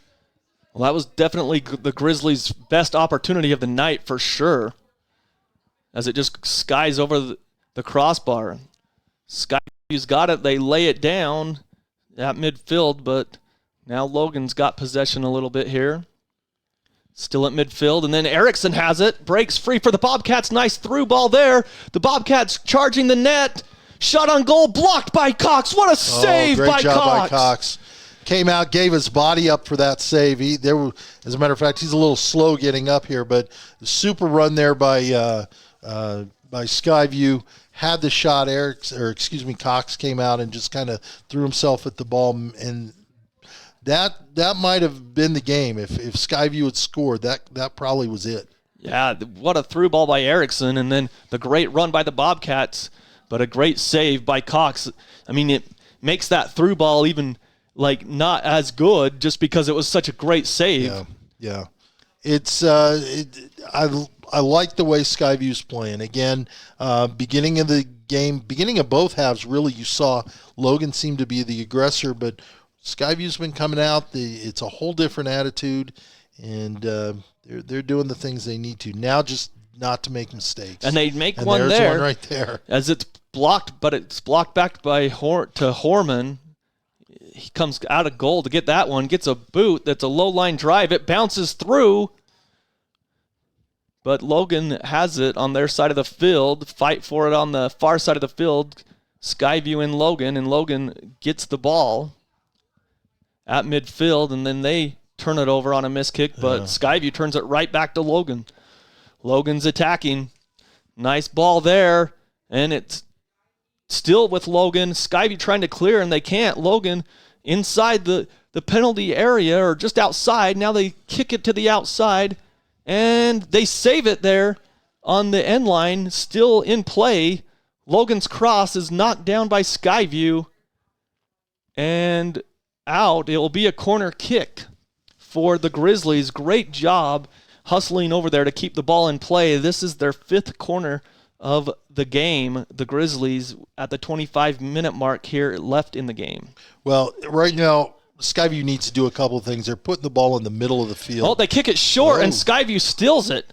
Well, that was definitely the Grizzlies' best opportunity of the night for sure, as it just skies over the crossbar. Skyview's got it. They lay it down at midfield, but now Logan's got possession a little bit here. Still at midfield, and then Erickson has it. Breaks free for the Bobcats. Nice through ball there. The Bobcats charging the net. Shot on goal, blocked by Cox. What a save by Cox. Great job by Cox. Came out, gave his body up for that save. As a matter of fact, he's a little slow getting up here, but super run there by Skyview. Had the shot. Cox came out and just kind of threw himself at the ball, and that might have been the game. If Skyview had scored, that probably was it. Yeah, what a through ball by Erickson, and then the great run by the Bobcats, but a great save by Cox. I mean, it makes that through ball even like not as good just because it was such a great save. Yeah. It's I like the way Skyview's playing. Again, beginning of the game, beginning of both halves, really you saw Logan seem to be the aggressor, but Skyview's been coming out. It's a whole different attitude, and they're doing the things they need to now, just not to make mistakes. And they make and one there's there, one right there, as it's blocked, but it's blocked back by to Horman. He comes out of goal to get that one, gets a boot. That's a low line drive. It bounces through, but Logan has it on their side of the field. Fight for it on the far side of the field. Skyview and Logan gets the ball at midfield, and then they turn it over on a missed kick, but Skyview turns it right back to Logan. Logan's attacking. Nice ball there, and it's still with Logan. Skyview trying to clear, and they can't. Logan inside the penalty area, or just outside. Now they kick it to the outside, and they save it there on the end line, still in play. Logan's cross is knocked down by Skyview, and out. It will be a corner kick for the Grizzlies. Great job hustling over there to keep the ball in play. This is their 5th corner of the game. The Grizzlies at the 25-minute mark here left in the game. Well, right now, Skyview needs to do a couple of things. They're putting the ball in the middle of the field. Oh, they kick it short, and Skyview steals it.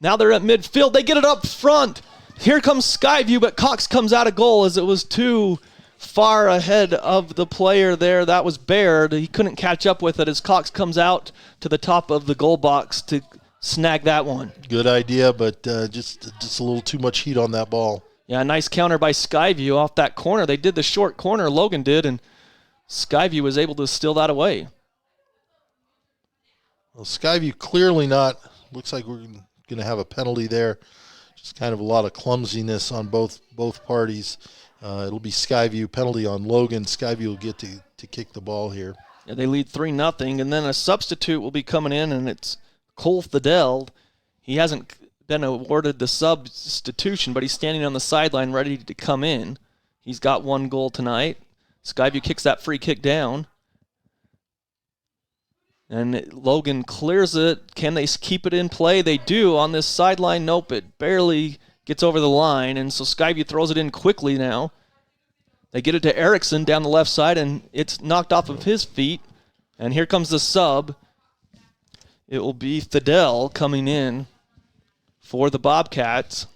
Now they're at midfield. They get it up front. Here comes Skyview, but Cox comes out of goal as it was too far ahead of the player there. That was Baird. He couldn't catch up with it as Cox comes out to the top of the goal box to snag that one. Good idea, but just a little too much heat on that ball. Yeah, nice counter by Skyview off that corner. They did the short corner, Logan did, and Skyview was able to steal that away. Well, Skyview clearly not. Looks like we're going to have a penalty there. Just kind of a lot of clumsiness on both parties. It'll be Skyview, penalty on Logan. Skyview will get to kick the ball here. Yeah, they lead 3-0, and then a substitute will be coming in, and it's Cole Fidel. He hasn't been awarded the substitution, but he's standing on the sideline ready to come in. He's got 1 goal tonight. Skyview kicks that free kick down. And Logan clears it. Can they keep it in play? They do on this sideline. Nope, it barely gets over the line, and so Skyview throws it in quickly now. They get it to Erickson down the left side, and it's knocked off of his feet. And here comes the sub. It will be Fidel coming in for the Bobcats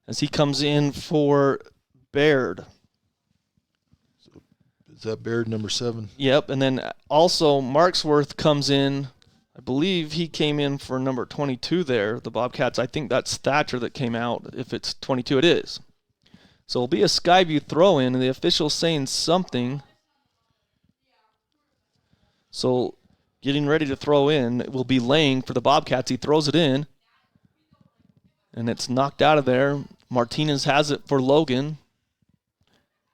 as he comes in for Baird. Is that Baird, number 7? Yep, and then also Marksworth comes in. I believe he came in for number 22 there, the Bobcats. I think that's Thatcher that came out. If it's 22, it is. So it'll be a Skyview throw-in, and the official's saying something. So getting ready to throw in will be Lang for the Bobcats. He throws it in, and it's knocked out of there. Martinez has it for Logan.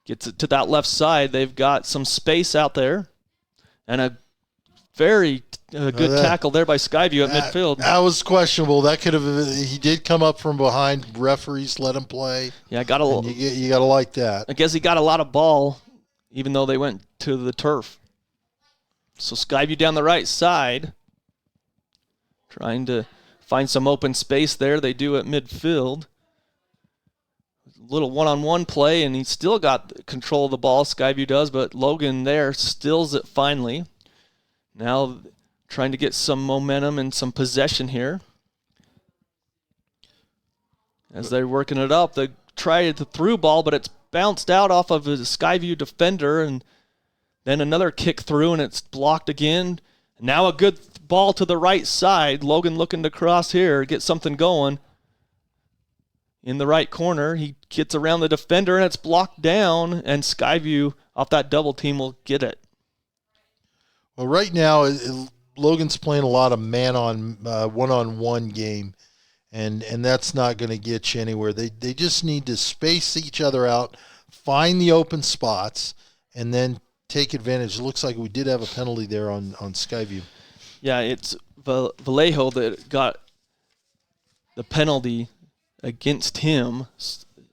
Gets it to that left side. They've got some space out there, and a very good tackle there by Skyview at midfield. That was questionable. That could have. He did come up from behind. Referees let him play. Yeah, you got to like that. I guess he got a lot of ball, even though they went to the turf. So Skyview down the right side, trying to find some open space there. They do at midfield. Little one-on-one play, and he's still got control of the ball, Skyview does, but Logan there stills it finally. Now trying to get some momentum and some possession here. As they're working it up, they try the through ball, but it's bounced out off of a Skyview defender, and then another kick through, and it's blocked again. Now a good ball to the right side. Logan looking to cross here, get something going. In the right corner, he gets around the defender, and it's blocked down, and Skyview off that double team will get it. Well, right now, Logan's playing a lot of one-on-one game, and that's not going to get you anywhere. They just need to space each other out, find the open spots, and then take advantage. It looks like we did have a penalty there on Skyview. Yeah, it's Vallejo that got the penalty against him.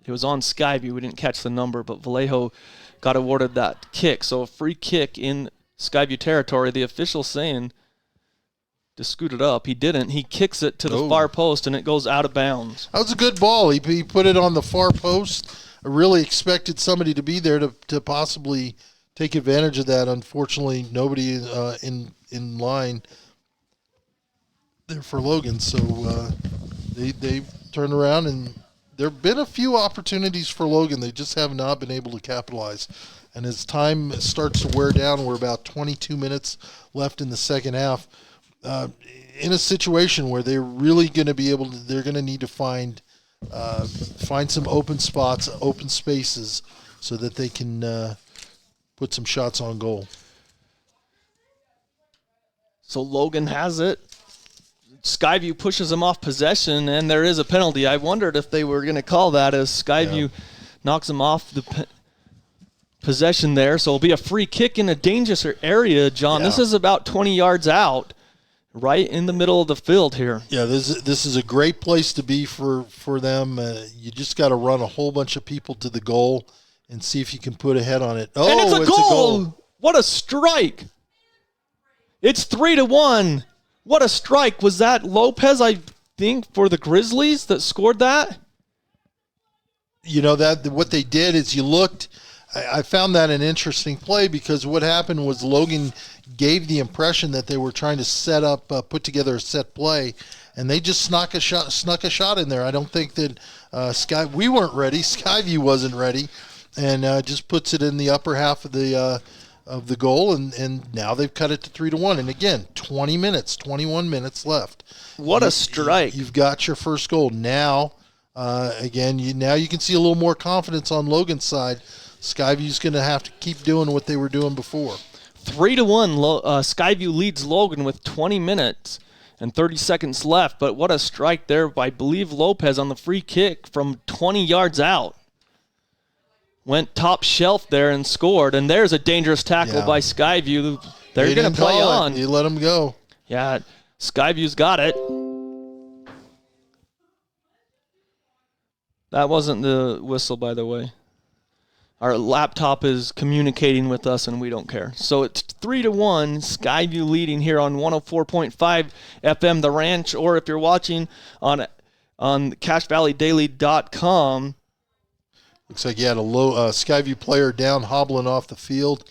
It was on Skyview. We didn't catch the number, but Vallejo got awarded that kick. So a free kick in Skyview territory. The official saying to scoot it up. He didn't. He kicks it to the far post, and it goes out of bounds. That was a good ball. He put it on the far post. I really expected somebody to be there to possibly take advantage of that. Unfortunately, nobody in line there for Logan. So they turned around, and there have been a few opportunities for Logan. They just have not been able to capitalize. And as time starts to wear down, we're about 22 minutes left in the second half. In a situation where they're really going to be able to, they're going to need to find some open spots, open spaces, so that they can put some shots on goal. So Logan has it. Skyview pushes him off possession, and there is a penalty. I wondered if they were going to call that as Skyview knocks him off the possession there. So it'll be a free kick in a dangerous area, John. This is about 20 yards out, right in the middle of the field here. Yeah, this is a great place to be for them. You just got to run a whole bunch of people to the goal and see if you can put a head on it. Oh, and it's a goal! What a strike! It's 3-1. What a strike. Was that Lopez, I think, for the Grizzlies that scored that? You know, that what they did is you looked. I found that an interesting play because what happened was Logan gave the impression that they were trying to set up, put together a set play, and they just snuck a shot in there. I don't think that we weren't ready. Skyview wasn't ready, and just puts it in the upper half of the goal, and now they've cut it to 3-1. And again, 21 minutes left. What a strike! You've got your first goal now. Again, now you can see a little more confidence on Logan's side. Skyview's going to have to keep doing what they were doing before. 3-1. Skyview leads Logan with 20 minutes and 30 seconds left. But what a strike there by, I believe, Lopez on the free kick from 20 yards out. Went top shelf there and scored. And there's a dangerous tackle by Skyview. They're going to play on. You let them go. Yeah, Skyview's got it. That wasn't the whistle, by the way. Our laptop is communicating with us, and we don't care. So it's 3-1, Skyview leading here on 104.5 FM The Ranch, or if you're watching on CashValleyDaily.com. Looks like you had a low Skyview player down, hobbling off the field.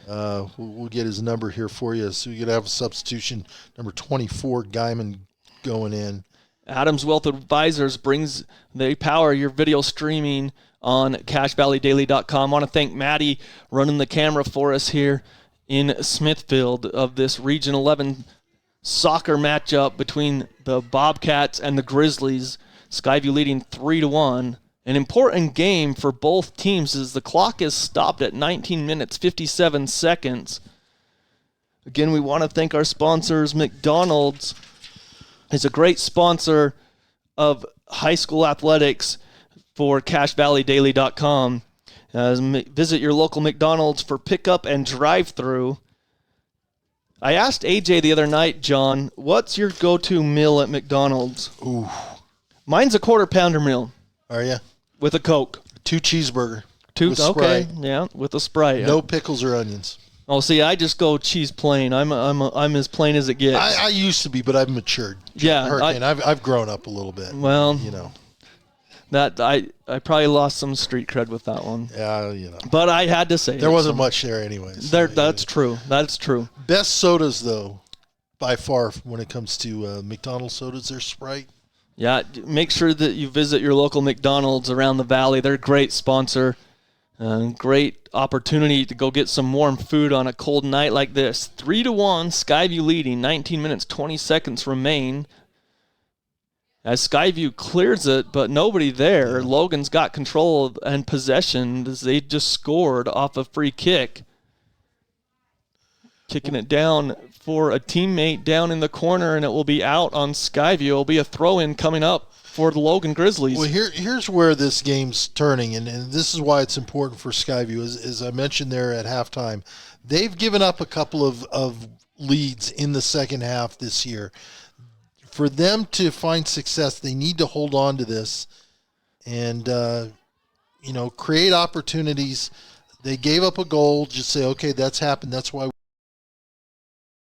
We'll get his number here for you. So you're going to have a substitution, number 24, Guyman, going in. Adams Wealth Advisors they power your video streaming on CashValleyDaily.com. I want to thank Maddie running the camera for us here in Smithfield of this Region 11 soccer matchup between the Bobcats and the Grizzlies. Skyview leading 3-1. An important game for both teams as the clock is stopped at 19 minutes, 57 seconds. Again, we want to thank our sponsors. McDonald's is a great sponsor of high school athletics for CashValleyDaily.com. Visit your local McDonald's for pickup and drive-through. I asked AJ the other night, John, what's your go-to meal at McDonald's? Ooh. Mine's a quarter-pounder meal. Are you? With a Coke. 2 cheeseburger. With okay, yeah, with a Sprite. No pickles or onions. Oh, see, I just go cheese plain. I'm as plain as it gets. I used to be, but I've matured. Yeah, Hurricane, I've grown up a little bit. Well, you know. That I probably lost some street cred with that one. Yeah, you know. But I had to say there wasn't much there anyways. That's true. That's true. Best sodas though, by far, when it comes to McDonald's sodas, they're Sprite. Yeah, make sure that you visit your local McDonald's around the valley. They're a great sponsor. Great opportunity to go get some warm food on a cold night like this. 3-1, Skyview leading. 19 minutes, 20 seconds remain. As Skyview clears it, but nobody there. Logan's got control and possession as they just scored off a free kick. Kicking it down for a teammate down in the corner, and it will be out on Skyview. It will be a throw-in coming up for the Logan Grizzlies. Well, here's where this game's turning, and this is why it's important for Skyview. As I mentioned there at halftime, they've given up a couple of leads in the second half this year. For them to find success, they need to hold on to this and, create opportunities. They gave up a goal. Just say, okay, that's happened. That's why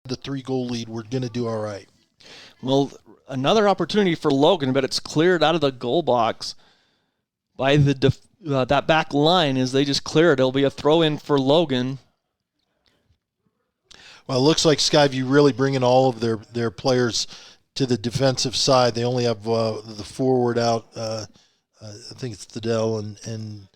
the 3-goal lead. We're going to do all right. Well, another opportunity for Logan, but it's cleared out of the goal box by that back line as they just clear it. It'll be a throw-in for Logan. Well, it looks like Skyview really bringing all of their players to the defensive side. They only have the forward out. I think it's Thedell and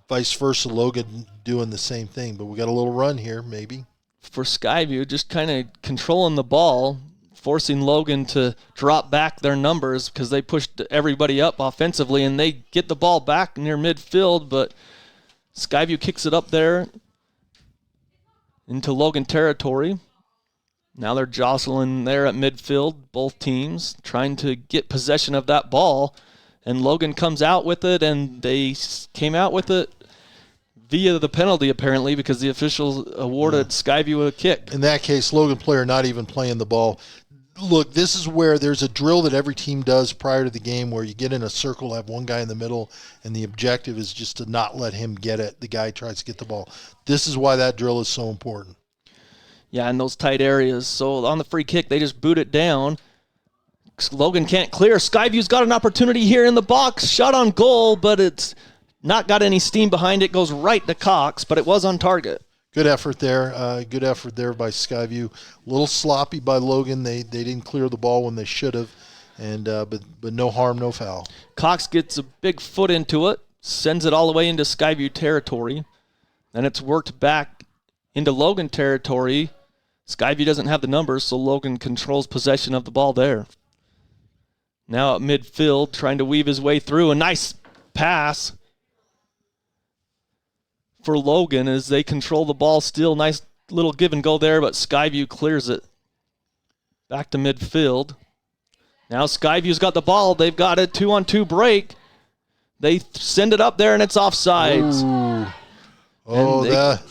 vice versa. Logan doing the same thing. But we got a little run here, maybe. For Skyview, just kind of controlling the ball, forcing Logan to drop back their numbers because they pushed everybody up offensively, and they get the ball back near midfield, but Skyview kicks it up there into Logan territory. Now they're jostling there at midfield, both teams, trying to get possession of that ball, and Logan comes out with it, and they came out with it via the penalty, apparently, because the officials awarded Skyview a kick. In that case, Logan player not even playing the ball. Look, this is where there's a drill that every team does prior to the game where you get in a circle, have one guy in the middle, and the objective is just to not let him get it. The guy tries to get the ball. This is why that drill is so important. Yeah, in those tight areas. So on the free kick, they just boot it down. Logan can't clear. Skyview's got an opportunity here in the box. Shot on goal, but it's not got any steam behind it. Goes right to Cox, but it was on target. Good effort there. Good effort there by Skyview. A little sloppy by Logan. They didn't clear the ball when they should have, and but no harm, no foul. Cox gets a big foot into it, sends it all the way into Skyview territory. Then it's worked back into Logan territory. Skyview doesn't have the numbers, so Logan controls possession of the ball there. Now at midfield, trying to weave his way through. A nice pass for Logan as they control the ball still. Nice little give and go there, but Skyview clears it. Back to midfield. Now Skyview's got the ball. They've got a 2-on-2 break. They send it up there, and it's offsides. Ooh. Oh,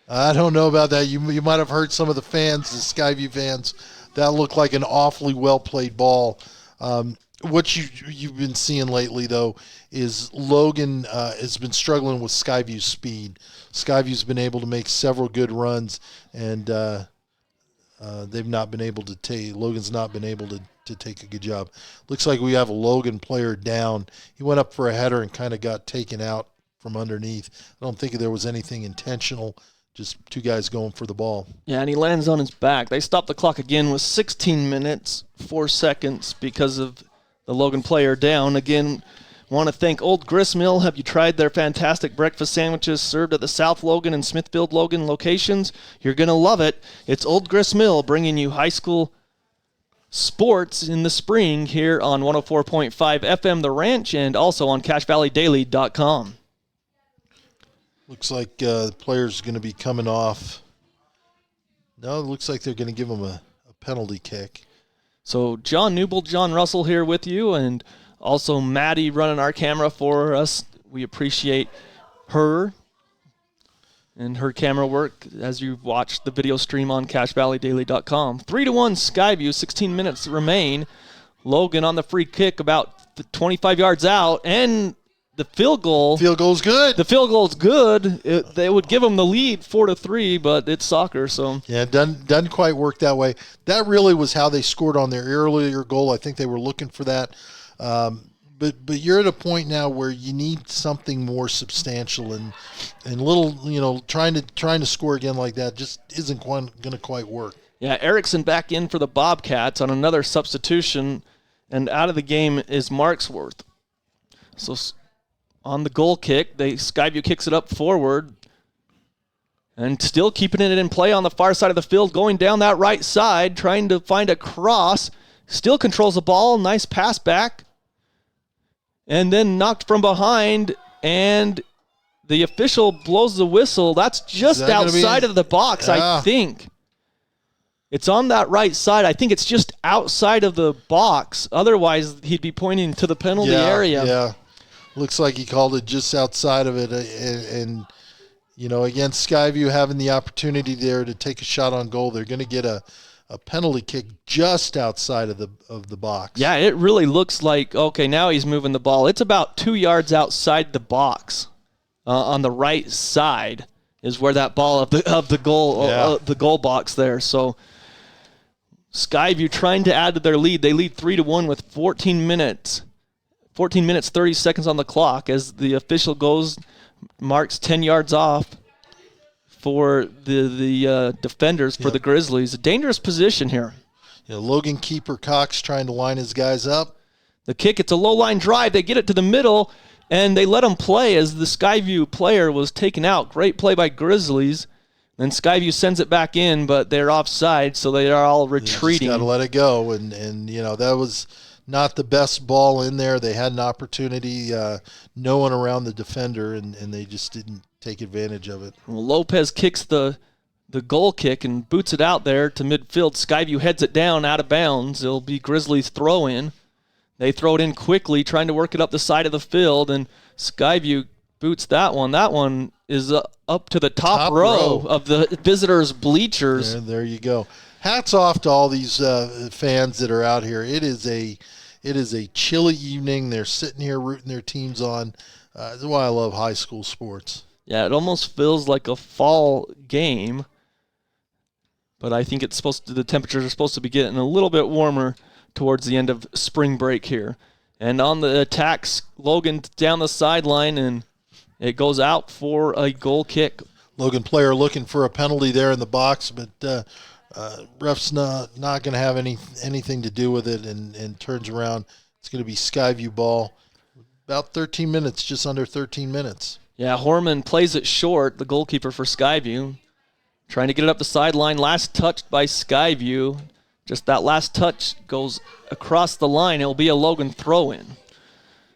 I don't know about that. You might have heard some of the fans, the Skyview fans. That looked like an awfully well-played ball. What you've been seeing lately, though, is Logan has been struggling with Skyview's speed. Skyview's been able to make several good runs, and they've not been able to take. Logan's not been able to take a good job. Looks like we have a Logan player down. He went up for a header and kind of got taken out from underneath. I don't think there was anything intentional. Just two guys going for the ball. Yeah, and he lands on his back. They stop the clock again with 16 minutes, 4 seconds because of the Logan player down. Again, want to thank Old Gristmill. Have you tried their fantastic breakfast sandwiches served at the South Logan and Smithfield Logan locations? You're going to love it. It's Old Gristmill bringing you high school sports in the spring here on 104.5 FM The Ranch and also on CashValleyDaily.com. Looks like the player's going to be coming off. No, it looks like they're going to give him a penalty kick. So John Newble, John Russell here with you, and also Maddie running our camera for us. We appreciate her and her camera work as you watch the video stream on CashValleyDaily.com. 3-1 Skyview, 16 minutes remain. Logan on the free kick about 25 yards out, and the field goal. Field goal's good. The field goal's good. They would give them the lead 4-3, but it's soccer, so. Yeah, doesn't quite work that way. That really was how they scored on their earlier goal. I think they were looking for that. But you're at a point now where you need something more substantial and little, trying to score again like that just isn't going to quite work. Yeah, Erickson back in for the Bobcats on another substitution, and out of the game is Marksworth. So on the goal kick, Skyview kicks it up forward and still keeping it in play on the far side of the field, going down that right side, trying to find a cross. Still controls the ball. Nice pass back. And then knocked from behind, and the official blows the whistle. That's just outside of the box, yeah. I think. It's on that right side. I think it's just outside of the box. Otherwise, he'd be pointing to the penalty area. Yeah, looks like he called it just outside of it. And against Skyview having the opportunity there to take a shot on goal, they're going to get a penalty kick just outside of the box. Yeah, it really looks like, okay, now he's moving the ball. It's about 2 yards outside the box on the right side is where that ball of the goal the goal box there. So Skyview trying to add to their lead. They lead 3-1 with 14 minutes 30 seconds on the clock as the official marks 10 yards off for the defenders for the Grizzlies. A dangerous position here. Logan keeper Cox trying to line his guys up. The kick, it's a low line drive. They get it to the middle, and they let him play as the Skyview player was taken out. Great play by Grizzlies. Then Skyview sends it back in, but they're offside, so they are all retreating. Got to let it go, and that was not the best ball in there. They had an opportunity, no one around the defender, and they just didn't take advantage of it. Well, Lopez kicks the goal kick and boots it out there to midfield. Skyview heads it down out of bounds. It'll be Grizzlies' throw-in. They throw it in quickly, trying to work it up the side of the field, and Skyview boots that one. That one is up to the top row of the visitors' bleachers. Yeah, there you go. Hats off to all these fans that are out here. It is a chilly evening. They're sitting here rooting their teams on. That's why I love high school sports. Yeah, it almost feels like a fall game, but I think the temperatures are supposed to be getting a little bit warmer towards the end of spring break here. And on the attacks, Logan down the sideline, and it goes out for a goal kick. Logan player looking for a penalty there in the box, but ref's not going to have anything to do with it, and turns around. It's going to be Skyview ball. About 13 minutes, just under 13 minutes. Yeah, Horman plays it short, the goalkeeper for Skyview. Trying to get it up the sideline. Last touch by Skyview. Just that last touch goes across the line. It'll be a Logan throw-in.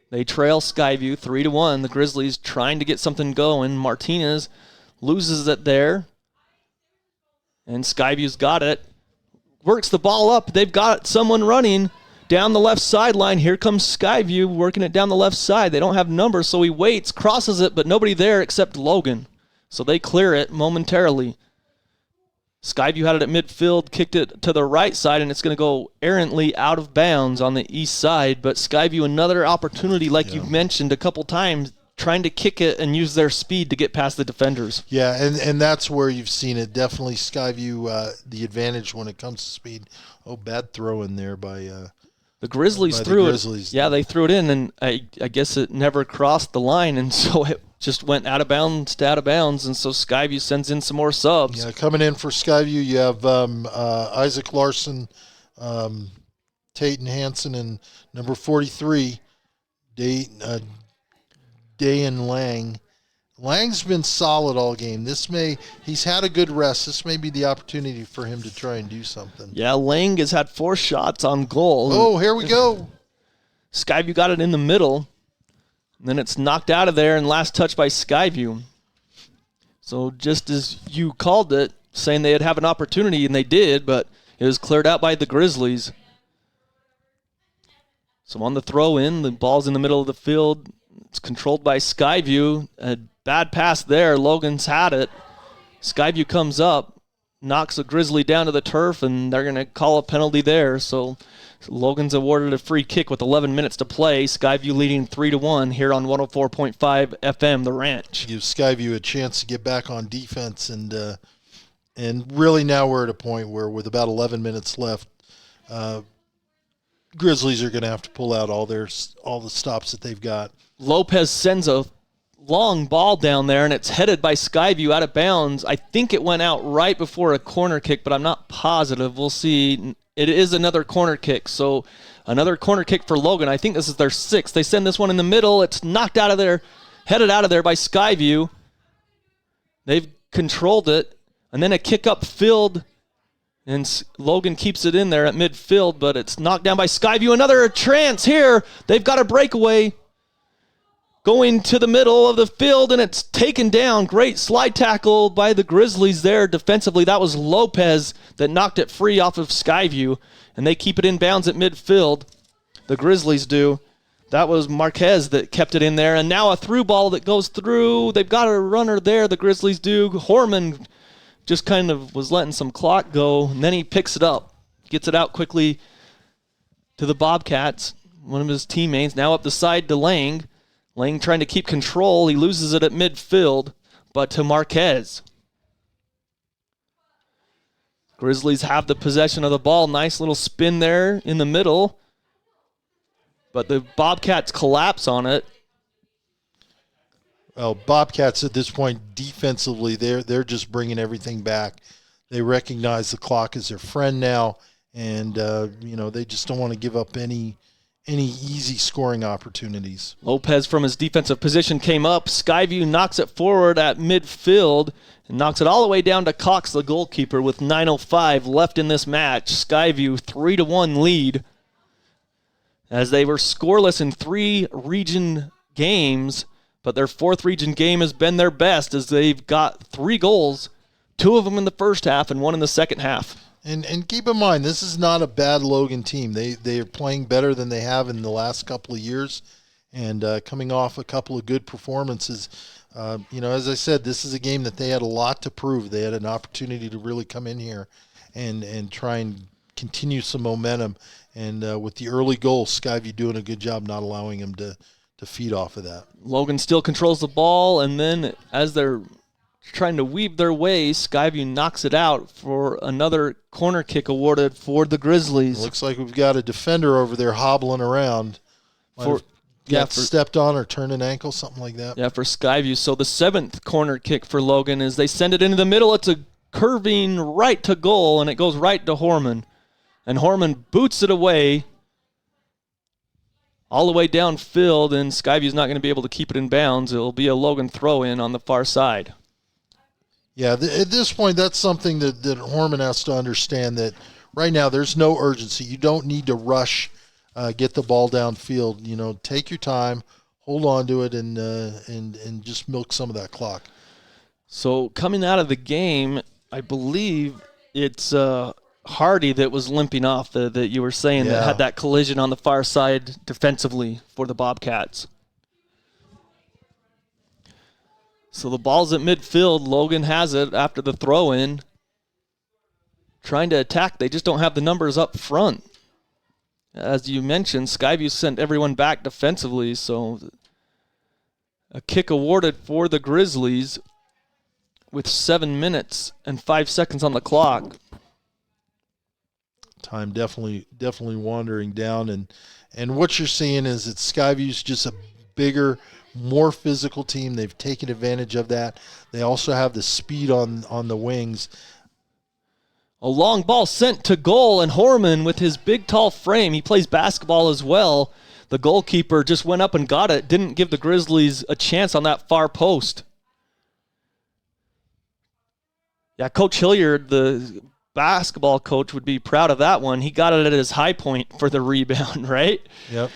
They trail Skyview 3-1. The Grizzlies trying to get something going. Martinez loses it there. And Skyview's got it. Works the ball up. They've got someone running down the left sideline. Here comes Skyview working it down the left side. They don't have numbers, so he waits, crosses it, but nobody there except Logan. So they clear it momentarily. Skyview had it at midfield, kicked it to the right side, and it's going to go errantly out of bounds on the east side. But Skyview, another opportunity, like you've mentioned a couple times, trying to kick it and use their speed to get past the defenders. Yeah, and that's where you've seen it. Definitely Skyview, the advantage when it comes to speed. Oh, bad throw in there by the Grizzlies threw it. Yeah, they threw it in, and I guess it never crossed the line, and so it just went out of bounds to out of bounds, and so Skyview sends in some more subs. Yeah, coming in for Skyview, you have Isaac Larson, Tatum Hansen, and number 43, Dayan Lang. Lang's been solid all game. He's had a good rest. This may be the opportunity for him to try and do something. Yeah, Lang has had 4 shots on goal. Oh, here we go. Skyview got it in the middle. And then it's knocked out of there, and last touch by Skyview. So just as you called it, saying they'd have an opportunity, and they did, but it was cleared out by the Grizzlies. So on the throw-in, the ball's in the middle of the field. It's controlled by Skyview. A bad pass there. Logan's had it. Skyview comes up, knocks a Grizzly down to the turf, and they're going to call a penalty there. So Logan's awarded a free kick with 11 minutes to play. Skyview leading 3-1 here on 104.5 FM, The Ranch. Gives Skyview a chance to get back on defense, and really now we're at a point where with about 11 minutes left, Grizzlies are going to have to pull out all the stops that they've got. Lopez sends a long ball down there, and it's headed by Skyview out of bounds. I think it went out right before a corner kick, but I'm not positive. We'll see. It is another corner kick, so another corner kick for Logan. I think this is their 6th. They send this one in the middle. It's knocked out of there, headed out of there by Skyview. They've controlled it, and then a kick upfield, and Logan keeps it in there at midfield, but it's knocked down by Skyview. Another chance here. They've got a breakaway. going to the middle of the field, and it's taken down. Great slide tackle by the Grizzlies there defensively. That was Lopez that knocked it free off of Skyview, and they keep it in bounds at midfield. The Grizzlies do. That was Marquez that kept it in there, and now a through ball that goes through. They've got a runner there, the Grizzlies do. Horman just kind of was letting some clock go, and then he picks it up, gets it out quickly to the Bobcats. One of his teammates now up the side to Lang. Lang trying to keep control. He loses it at midfield, but to Marquez. Grizzlies have the possession of the ball. Nice little spin there in the middle, but the Bobcats collapse on it. Well, Bobcats at this point defensively, they're just bringing everything back. They recognize the clock as their friend now, and they just don't want to give up any easy scoring opportunities. Lopez from his defensive position came up. Skyview knocks it forward at midfield and knocks it all the way down to Cox, the goalkeeper, with 9:05 left in this match. Skyview 3-1 lead as they were scoreless in 3 region games, but their 4th region game has been their best as they've got 3 goals, 2 of them in the first half and 1 in the second half. And keep in mind, this is not a bad Logan team. They are playing better than they have in the last couple of years, and coming off a couple of good performances. As I said, this is a game that they had a lot to prove. They had an opportunity to really come in here and try and continue some momentum. And with the early goal, Skyview doing a good job not allowing him to feed off of that. Logan still controls the ball, and then as they're trying to weave their way, Skyview knocks it out for another corner kick awarded for the Grizzlies. Looks like we've got a defender over there hobbling around. Stepped on or turned an ankle, something like that. Yeah, for Skyview. So the 7th corner kick for Logan is they send it into the middle. It's a curving right to goal, and it goes right to Horman. And Horman boots it away all the way downfield, and Skyview's not going to be able to keep it in bounds. It'll be a Logan throw-in on the far side. Yeah, at this point, that's something that Horman has to understand, that right now there's no urgency. You don't need to rush, get the ball downfield. Take your time, hold on to it, and just milk some of that clock. So coming out of the game, I believe it's Hardy that was limping off that you were saying that had that collision on the far side defensively for the Bobcats. So the ball's at midfield. Logan has it after the throw-in. Trying to attack. They just don't have the numbers up front. As you mentioned, Skyview sent everyone back defensively, so a kick awarded for the Grizzlies with 7 minutes and 5 seconds on the clock. Time definitely wandering down, and what you're seeing is that Skyview's just a bigger, more physical team. They've taken advantage of that. They also have the speed on the wings. A long ball sent to goal, and Horman with his big, tall frame, he plays basketball as well. The goalkeeper just went up and got it, didn't give the Grizzlies a chance on that far post. Yeah, Coach Hilliard, the basketball coach, would be proud of that one. He got it at his high point for the rebound, right? Yep.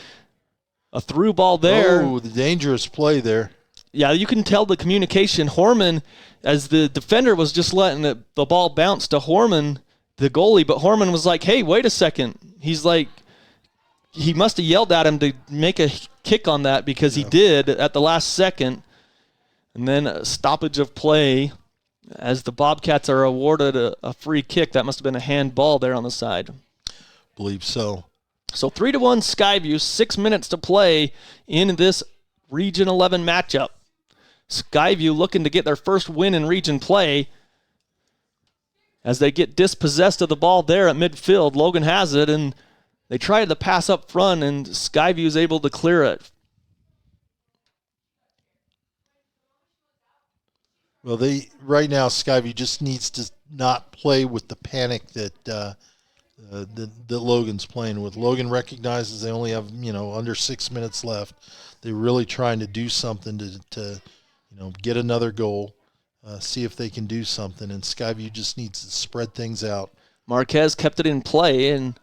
A through ball there. Oh, the dangerous play there. Yeah, you can tell the communication. Horman, as the defender was just letting the ball bounce to Horman, the goalie, but Horman was like, hey, wait a second. He's like, he must have yelled at him to make a kick on that because he did at the last second. And then a stoppage of play as the Bobcats are awarded a free kick. That must have been a handball there on the side. Believe so. So 3-1 Skyview, 6 minutes to play in this Region 11 matchup. Skyview looking to get their first win in region play as they get dispossessed of the ball there at midfield. Logan has it, and they try to pass up front, and Skyview is able to clear it. Well, right now Skyview just needs to not play with the panic that Logan's playing with. Logan recognizes they only have under 6 minutes left. They're really trying to do something to get another goal, see if they can do something, and Skyview just needs to spread things out. Marquez kept it in play, and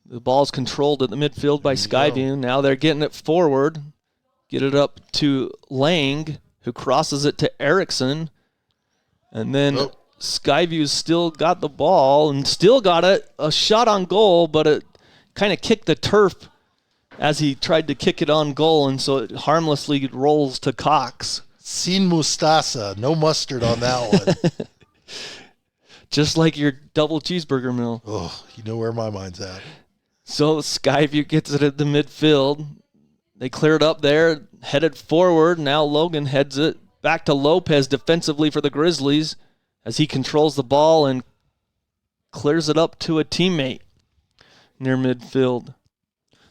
the ball's controlled at the midfield by Skyview. Now they're getting it forward. get it up to Lang, who crosses it to Erickson. And then Skyview's still got the ball and still got a shot on goal, but it kind of kicked the turf as he tried to kick it on goal, and so it harmlessly rolls to Cox. Sin mustasa, no mustard on that one. Just like your double cheeseburger meal. Oh, you know where my mind's at. So Skyview gets it at the midfield. They clear it up there, headed forward. Now Logan heads it back to Lopez defensively for the Grizzlies as he controls the ball and clears it up to a teammate near midfield.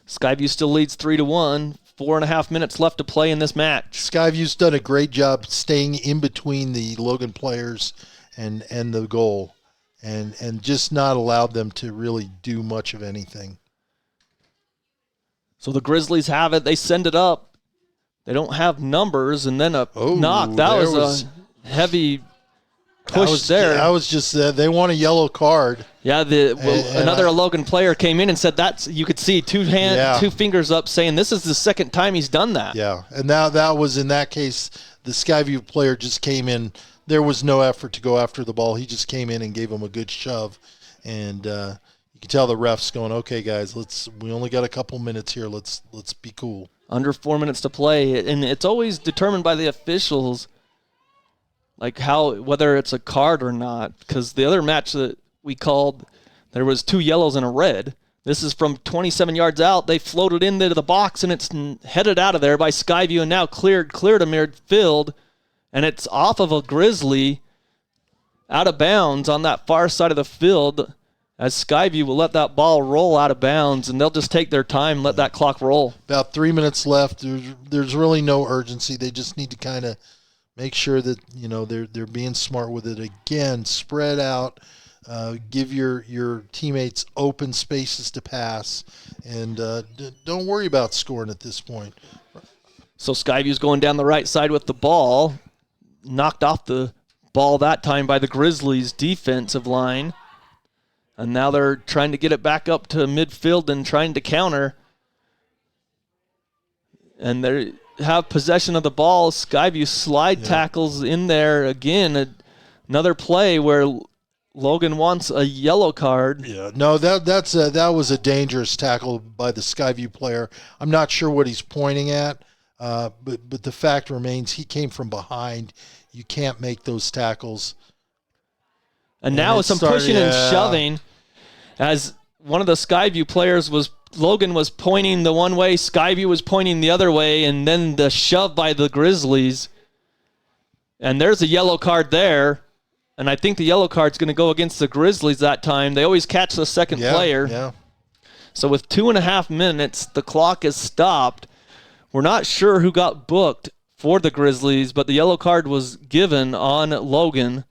Skyview still leads 3-1. 4.5 minutes left to play in this match. Skyview's done a great job staying in between the Logan players and the goal and just not allowed them to really do much of anything. So the Grizzlies have it. They send it up. They don't have numbers, and then a knock. That was a heavy push there. I was just they want a yellow card. Yeah, another Logan player came in and said you could see two fingers up saying this is the second time he's done that. Yeah, and that was in that case the Skyview player just came in. There was no effort to go after the ball. He just came in and gave him a good shove, and you can tell the refs going, "Okay, guys, we only got a couple minutes here. Let's be cool." Under 4 minutes to play, and it's always determined by the officials, like whether it's a card or not. Because the other match that we called, there was 2 yellows and a red. This is from 27 yards out. They floated into the box, and it's headed out of there by Skyview, and now clear to midfield, and it's off of a Grizzly, out of bounds on that far side of the field, as Skyview will let that ball roll out of bounds, and they'll just take their time and let that clock roll. About 3 minutes left. There's really no urgency. They just need to kind of make sure that they're being smart with it. Again, spread out, give your teammates open spaces to pass, and don't worry about scoring at this point. So Skyview's going down the right side with the ball, knocked off the ball that time by the Grizzlies' defensive line. And now they're trying to get it back up to midfield and trying to counter. And they have possession of the ball. Skyview slide tackles in there again. Another play where Logan wants a yellow card. Yeah, no, that was a dangerous tackle by the Skyview player. I'm not sure what he's pointing at, but the fact remains he came from behind. You can't make those tackles. And now some pushing and shoving. As one of the Skyview players Logan was pointing the one way, Skyview was pointing the other way, and then the shove by the Grizzlies. And there's a yellow card there, and I think the yellow card's going to go against the Grizzlies that time. They always catch the second player. Yeah. So with 2.5 minutes, the clock is stopped. We're not sure who got booked for the Grizzlies, but the yellow card was given on Logan.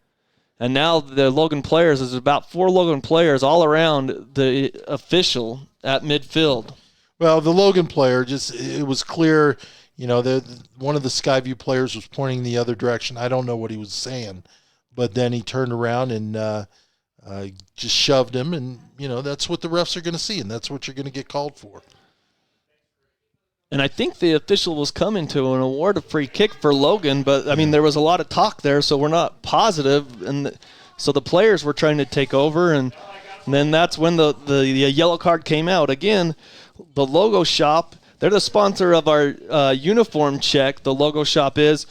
And now the Logan players, there's about 4 Logan players all around the official at midfield. Well, the Logan player, it was clear, one of the Skyview players was pointing the other direction. I don't know what he was saying, but then he turned around and just shoved him, and, that's what the refs are going to see, and that's what you're going to get called for. And I think the official was coming to an award a free kick for Logan, but, there was a lot of talk there, so we're not positive. And so the players were trying to take over, and then that's when the yellow card came out. Again, the Logo Shop, they're the sponsor of our uniform check. The Logo Shop is.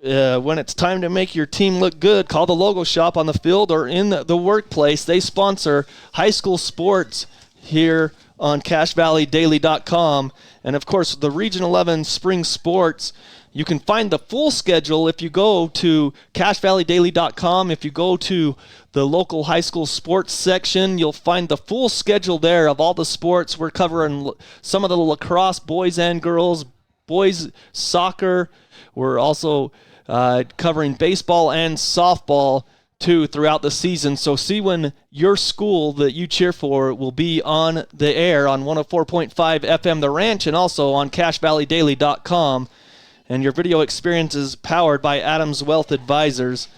When it's time to make your team look good, call the Logo Shop on the field or in the workplace. They sponsor high school sports here on CashValleyDaily.com. And, of course, the Region 11 Spring Sports, you can find the full schedule if you go to CashValleyDaily.com. If you go to the local high school sports section, you'll find the full schedule there of all the sports. We're covering some of the lacrosse, boys and girls, boys soccer. We're also covering baseball and softball too throughout the season. So see when your school that you cheer for will be on the air on 104.5 FM The Ranch and also on CashValleyDaily.com. And your video experience is powered by Adams Wealth Advisors.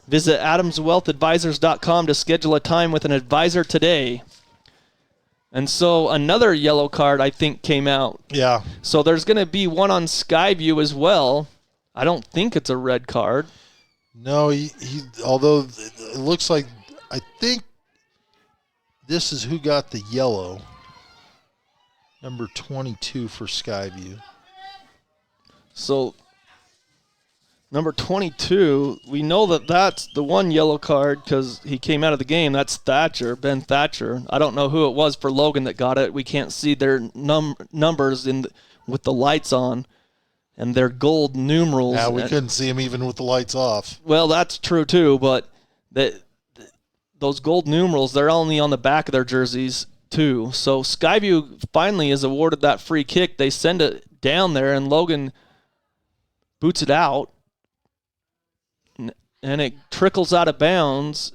Visit AdamsWealthAdvisors.com to schedule a time with an advisor today. And so another yellow card, I think, came out. Yeah. So there's going to be one on Skyview as well. I don't think it's a red card. No, he although it looks like, I think this is who got the yellow. Number 22 for Skyview. So number 22, we know that that's the one yellow card because he came out of the game. That's Ben Thatcher. I don't know who it was for Logan that got it. We can't see their numbers with the lights on and their gold numerals. Yeah, we couldn't see him even with the lights off. Well, that's true too, but those gold numerals, they're only on the back of their jerseys too. So Skyview finally is awarded that free kick. They send it down there, and Logan boots it out, and it trickles out of bounds,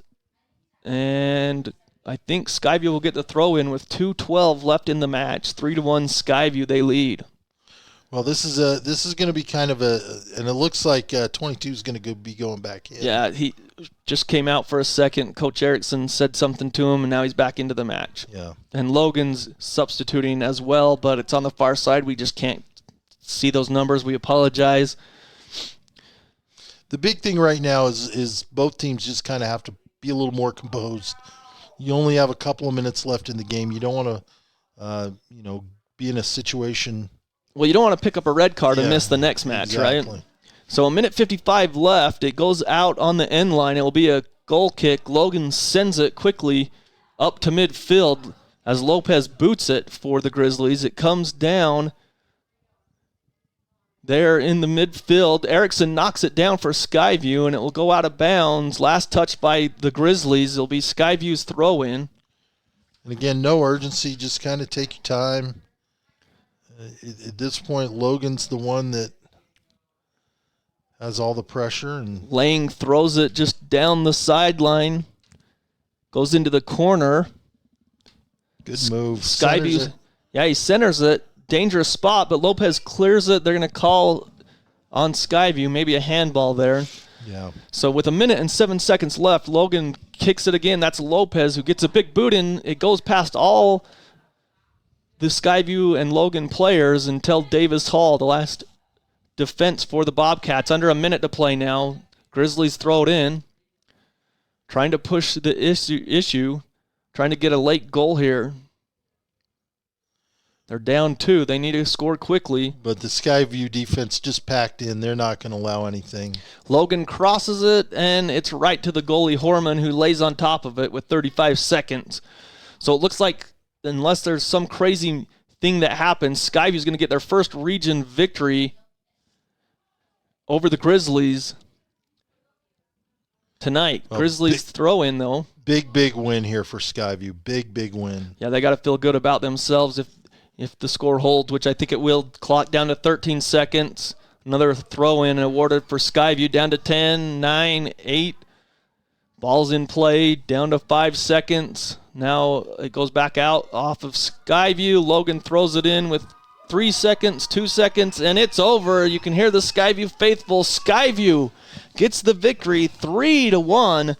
and I think Skyview will get the throw in with 2:12 left in the match. 3-1 Skyview, they lead. Well, this is going to be kind of and it looks like 22 is going to be going back in. Yeah, he just came out for a second. Coach Erickson said something to him, and now he's back into the match. Yeah. And Logan's substituting as well, but it's on the far side. We just can't see those numbers. We apologize. The big thing right now is both teams just kind of have to be a little more composed. You only have a couple of minutes left in the game. You don't want to, be in a situation. Well, you don't want to pick up a red card and miss the next match, exactly. right? So a minute 55 left. It goes out on the end line. It will be a goal kick. Logan sends it quickly up to midfield as Lopez boots it for the Grizzlies. It comes down there in the midfield. Erickson knocks it down for Skyview, and it will go out of bounds. Last touch by the Grizzlies. It'll be Skyview's throw-in. And again, no urgency. Just kind of take your time. At this point, Logan's the one that has all the pressure. And Lang throws it just down the sideline. Goes into the corner. Good move. Skyview, he centers it. Dangerous spot, but Lopez clears it. They're going to call on Skyview, maybe a handball there. Yeah. So with a minute and 7 seconds left, Logan kicks it again. That's Lopez who gets a big boot in. It goes past all the Skyview and Logan players until Davis Hall, the last defense for the Bobcats. Under a minute to play now. Grizzlies throw it in. Trying to push the issue. Trying to get a late goal here. They're down 2. They need to score quickly. But the Skyview defense just packed in. They're not going to allow anything. Logan crosses it, and it's right to the goalie, Horman, who lays on top of it with 35 seconds. So it looks like, unless there's some crazy thing that happens, Skyview's going to get their first region victory over the Grizzlies tonight. Well, Grizzlies throw in, though. Big win here for Skyview. Big win. Yeah, they got to feel good about themselves if the score holds, which I think it will. Clock down to 13 seconds. Another throw-in awarded for Skyview, down to 10, 9, 8. Ball's in play, down to 5 seconds. Now it goes back out off of Skyview. Logan throws it in with 3 seconds, 2 seconds, and it's over. You can hear the Skyview faithful. Skyview gets the victory, 3-1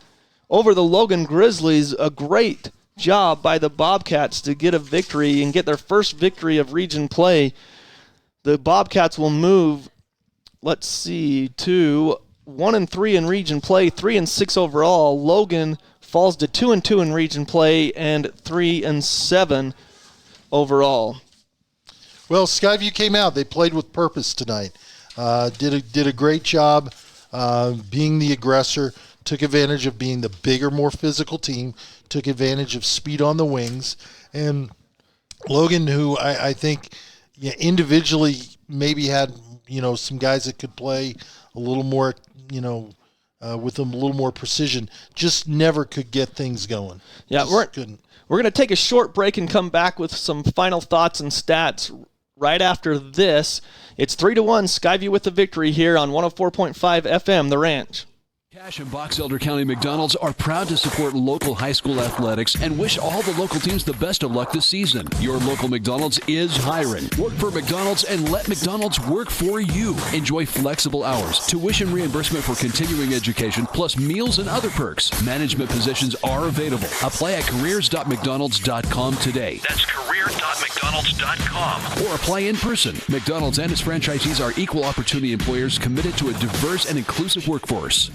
over the Logan Grizzlies. A great job by the Bobcats to get a victory and get their first victory of region play. The Bobcats will move, let's see, to 1-3 in region play, 3-6 overall. Logan falls to 2-2 in region play and 3-7 overall. Well, Skyview came out. They played with purpose tonight. Did a great job being the aggressor. Took advantage of being the bigger, more physical team. Took advantage of speed on the wings. And Logan, who I think individually maybe had some guys that could play a little more, with them a little more precision, just never could get things going. Yeah, we're going to take a short break and come back with some final thoughts and stats right after this. It's 3-1 Skyview with the victory here on 104.5 FM, The Ranch. Cache and Box Elder County McDonald's are proud to support local high school athletics and wish all the local teams the best of luck this season. Your local McDonald's is hiring. Work for McDonald's and let McDonald's work for you. Enjoy flexible hours, tuition reimbursement for continuing education, plus meals and other perks. Management positions are available. Apply at careers.mcdonalds.com today. That's career.mcdonalds.com. Or apply in person. McDonald's and its franchisees are equal opportunity employers committed to a diverse and inclusive workforce.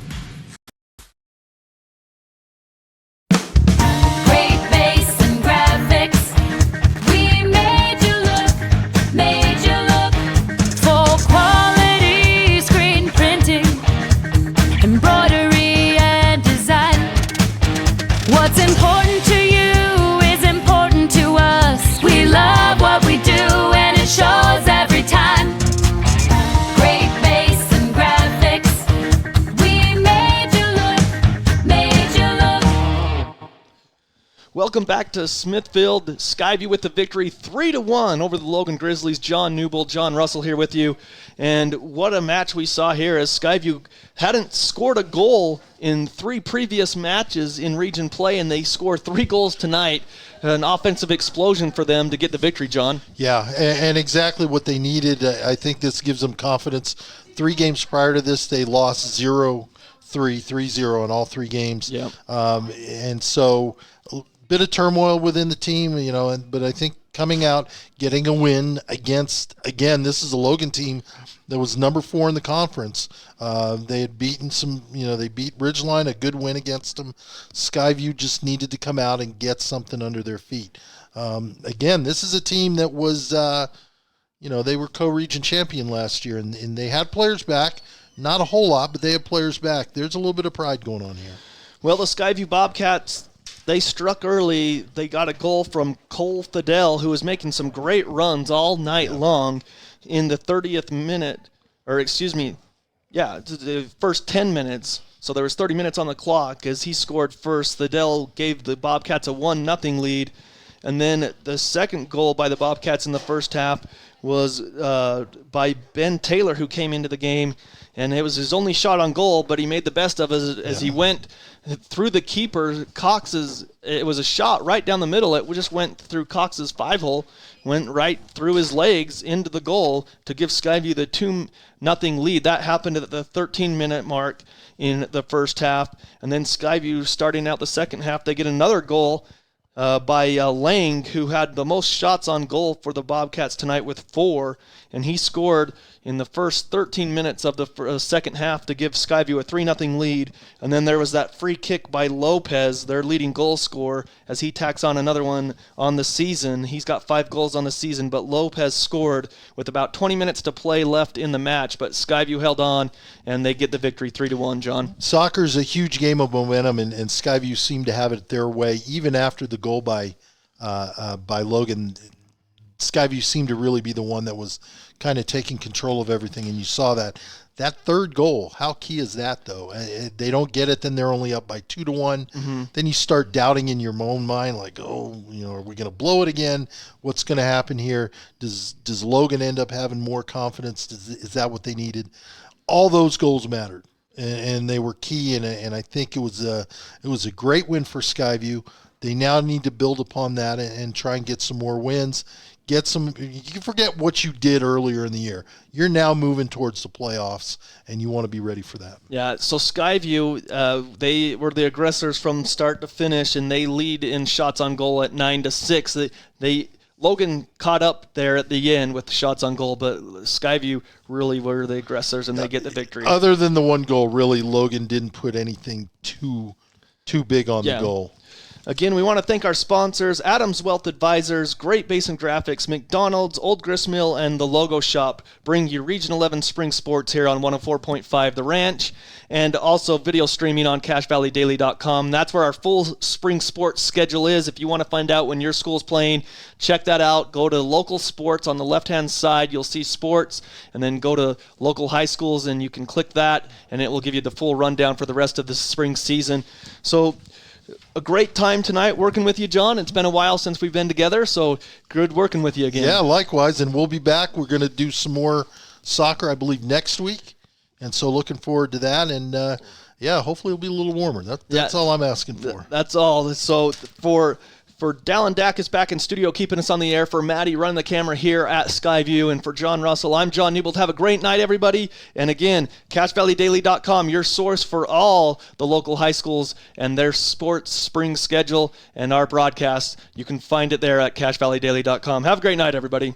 What's important to you is important to us. We love what we do and it shows every time. Great bass and graphics. We made you look. Welcome back to Smithfield. Skyview with the victory 3-1 over the Logan Grizzlies. John Newbold, John Russell here with you. And what a match we saw here, as Skyview hadn't scored a goal in 3 previous matches in region play, and they score 3 goals tonight. An offensive explosion for them to get the victory, John. Yeah, and exactly what they needed. I think this gives them confidence. 3 games prior to this, they lost 3-0 in all 3 games. Yep. And so a bit of turmoil within the team, but I think coming out, getting a win against, again, this is a Logan team that was number 4 in the conference. They had beaten they beat Ridgeline, a good win against them. Skyview just needed to come out and get something under their feet. Again, this is a team that was, they were co-region champion last year, and they had players back. Not a whole lot, but they had players back. There's a little bit of pride going on here. Well, the Skyview Bobcats, they struck early. They got a goal from Cole Fidel, who was making some great runs all night long in the 30th minute, the first 10 minutes. So there was 30 minutes on the clock as he scored first. Fidel gave the Bobcats a 1-0 lead. And then the second goal by the Bobcats in the first half was by Ben Taylor, who came into the game. And it was his only shot on goal, but he made the best of it as he went through the keeper. It was a shot right down the middle. It just went through Cox's 5-hole, went right through his legs into the goal to give Skyview the 2-0 lead. That happened at the 13-minute mark in the first half. And then Skyview, starting out the second half, they get another goal by Lang, who had the most shots on goal for the Bobcats tonight with 4, and he scored in the first 13 minutes of the second half to give Skyview a 3-0 lead. And then there was that free kick by Lopez, their leading goal scorer, as he tacks on another one on the season. He's got 5 goals on the season, but Lopez scored with about 20 minutes to play left in the match, but Skyview held on, and they get the victory 3-1, John. Soccer's a huge game of momentum, and Skyview seemed to have it their way. Even after the goal by Logan, Skyview seemed to really be the one that was kind of taking control of everything, and you saw that. That third goal, how key is that, though? They don't get it, then they're only up by 2-1. Mm-hmm. Then you start doubting in your own mind, like, are we going to blow it again? What's going to happen here? Does Logan end up having more confidence? Is that what they needed? All those goals mattered, and they were key, and I think it was a great win for Skyview. They now need to build upon that and try and get some more wins. You can forget what you did earlier in the year. You're now moving towards the playoffs, and you want to be ready for that. Yeah, so Skyview, they were the aggressors from start to finish, and they lead in shots on goal at 9-6. Logan caught up there at the end with the shots on goal, but Skyview really were the aggressors, and they get the victory. Other than the one goal, really, Logan didn't put anything too big on the goal. Again, we want to thank our sponsors, Adams Wealth Advisors, Great Basin Graphics, McDonald's, Old Grist Mill, and the Logo Shop. Bring you Region 11 Spring Sports here on 104.5 The Ranch, and also video streaming on CashValleyDaily.com. That's where our full spring sports schedule is. If you want to find out when your school's playing, check that out. Go to local sports on the left-hand side. You'll see sports, and then go to local high schools, and you can click that, and it will give you the full rundown for the rest of the spring season. So, a great time tonight working with you, John. It's been a while since we've been together, so good working with you again. Yeah, likewise, and we'll be back. We're going to do some more soccer, I believe, next week, and so looking forward to that. And Yeah, hopefully it'll be a little warmer. That's all I'm asking for. That's all. So for Dallin Dacus back in studio keeping us on the air, for Maddie running the camera here at Skyview, and for John Russell, I'm John Newbold. Have a great night, everybody. And again, CashValleyDaily.com, your source for all the local high schools and their sports spring schedule and our broadcasts. You can find it there at CashValleyDaily.com. Have a great night, everybody.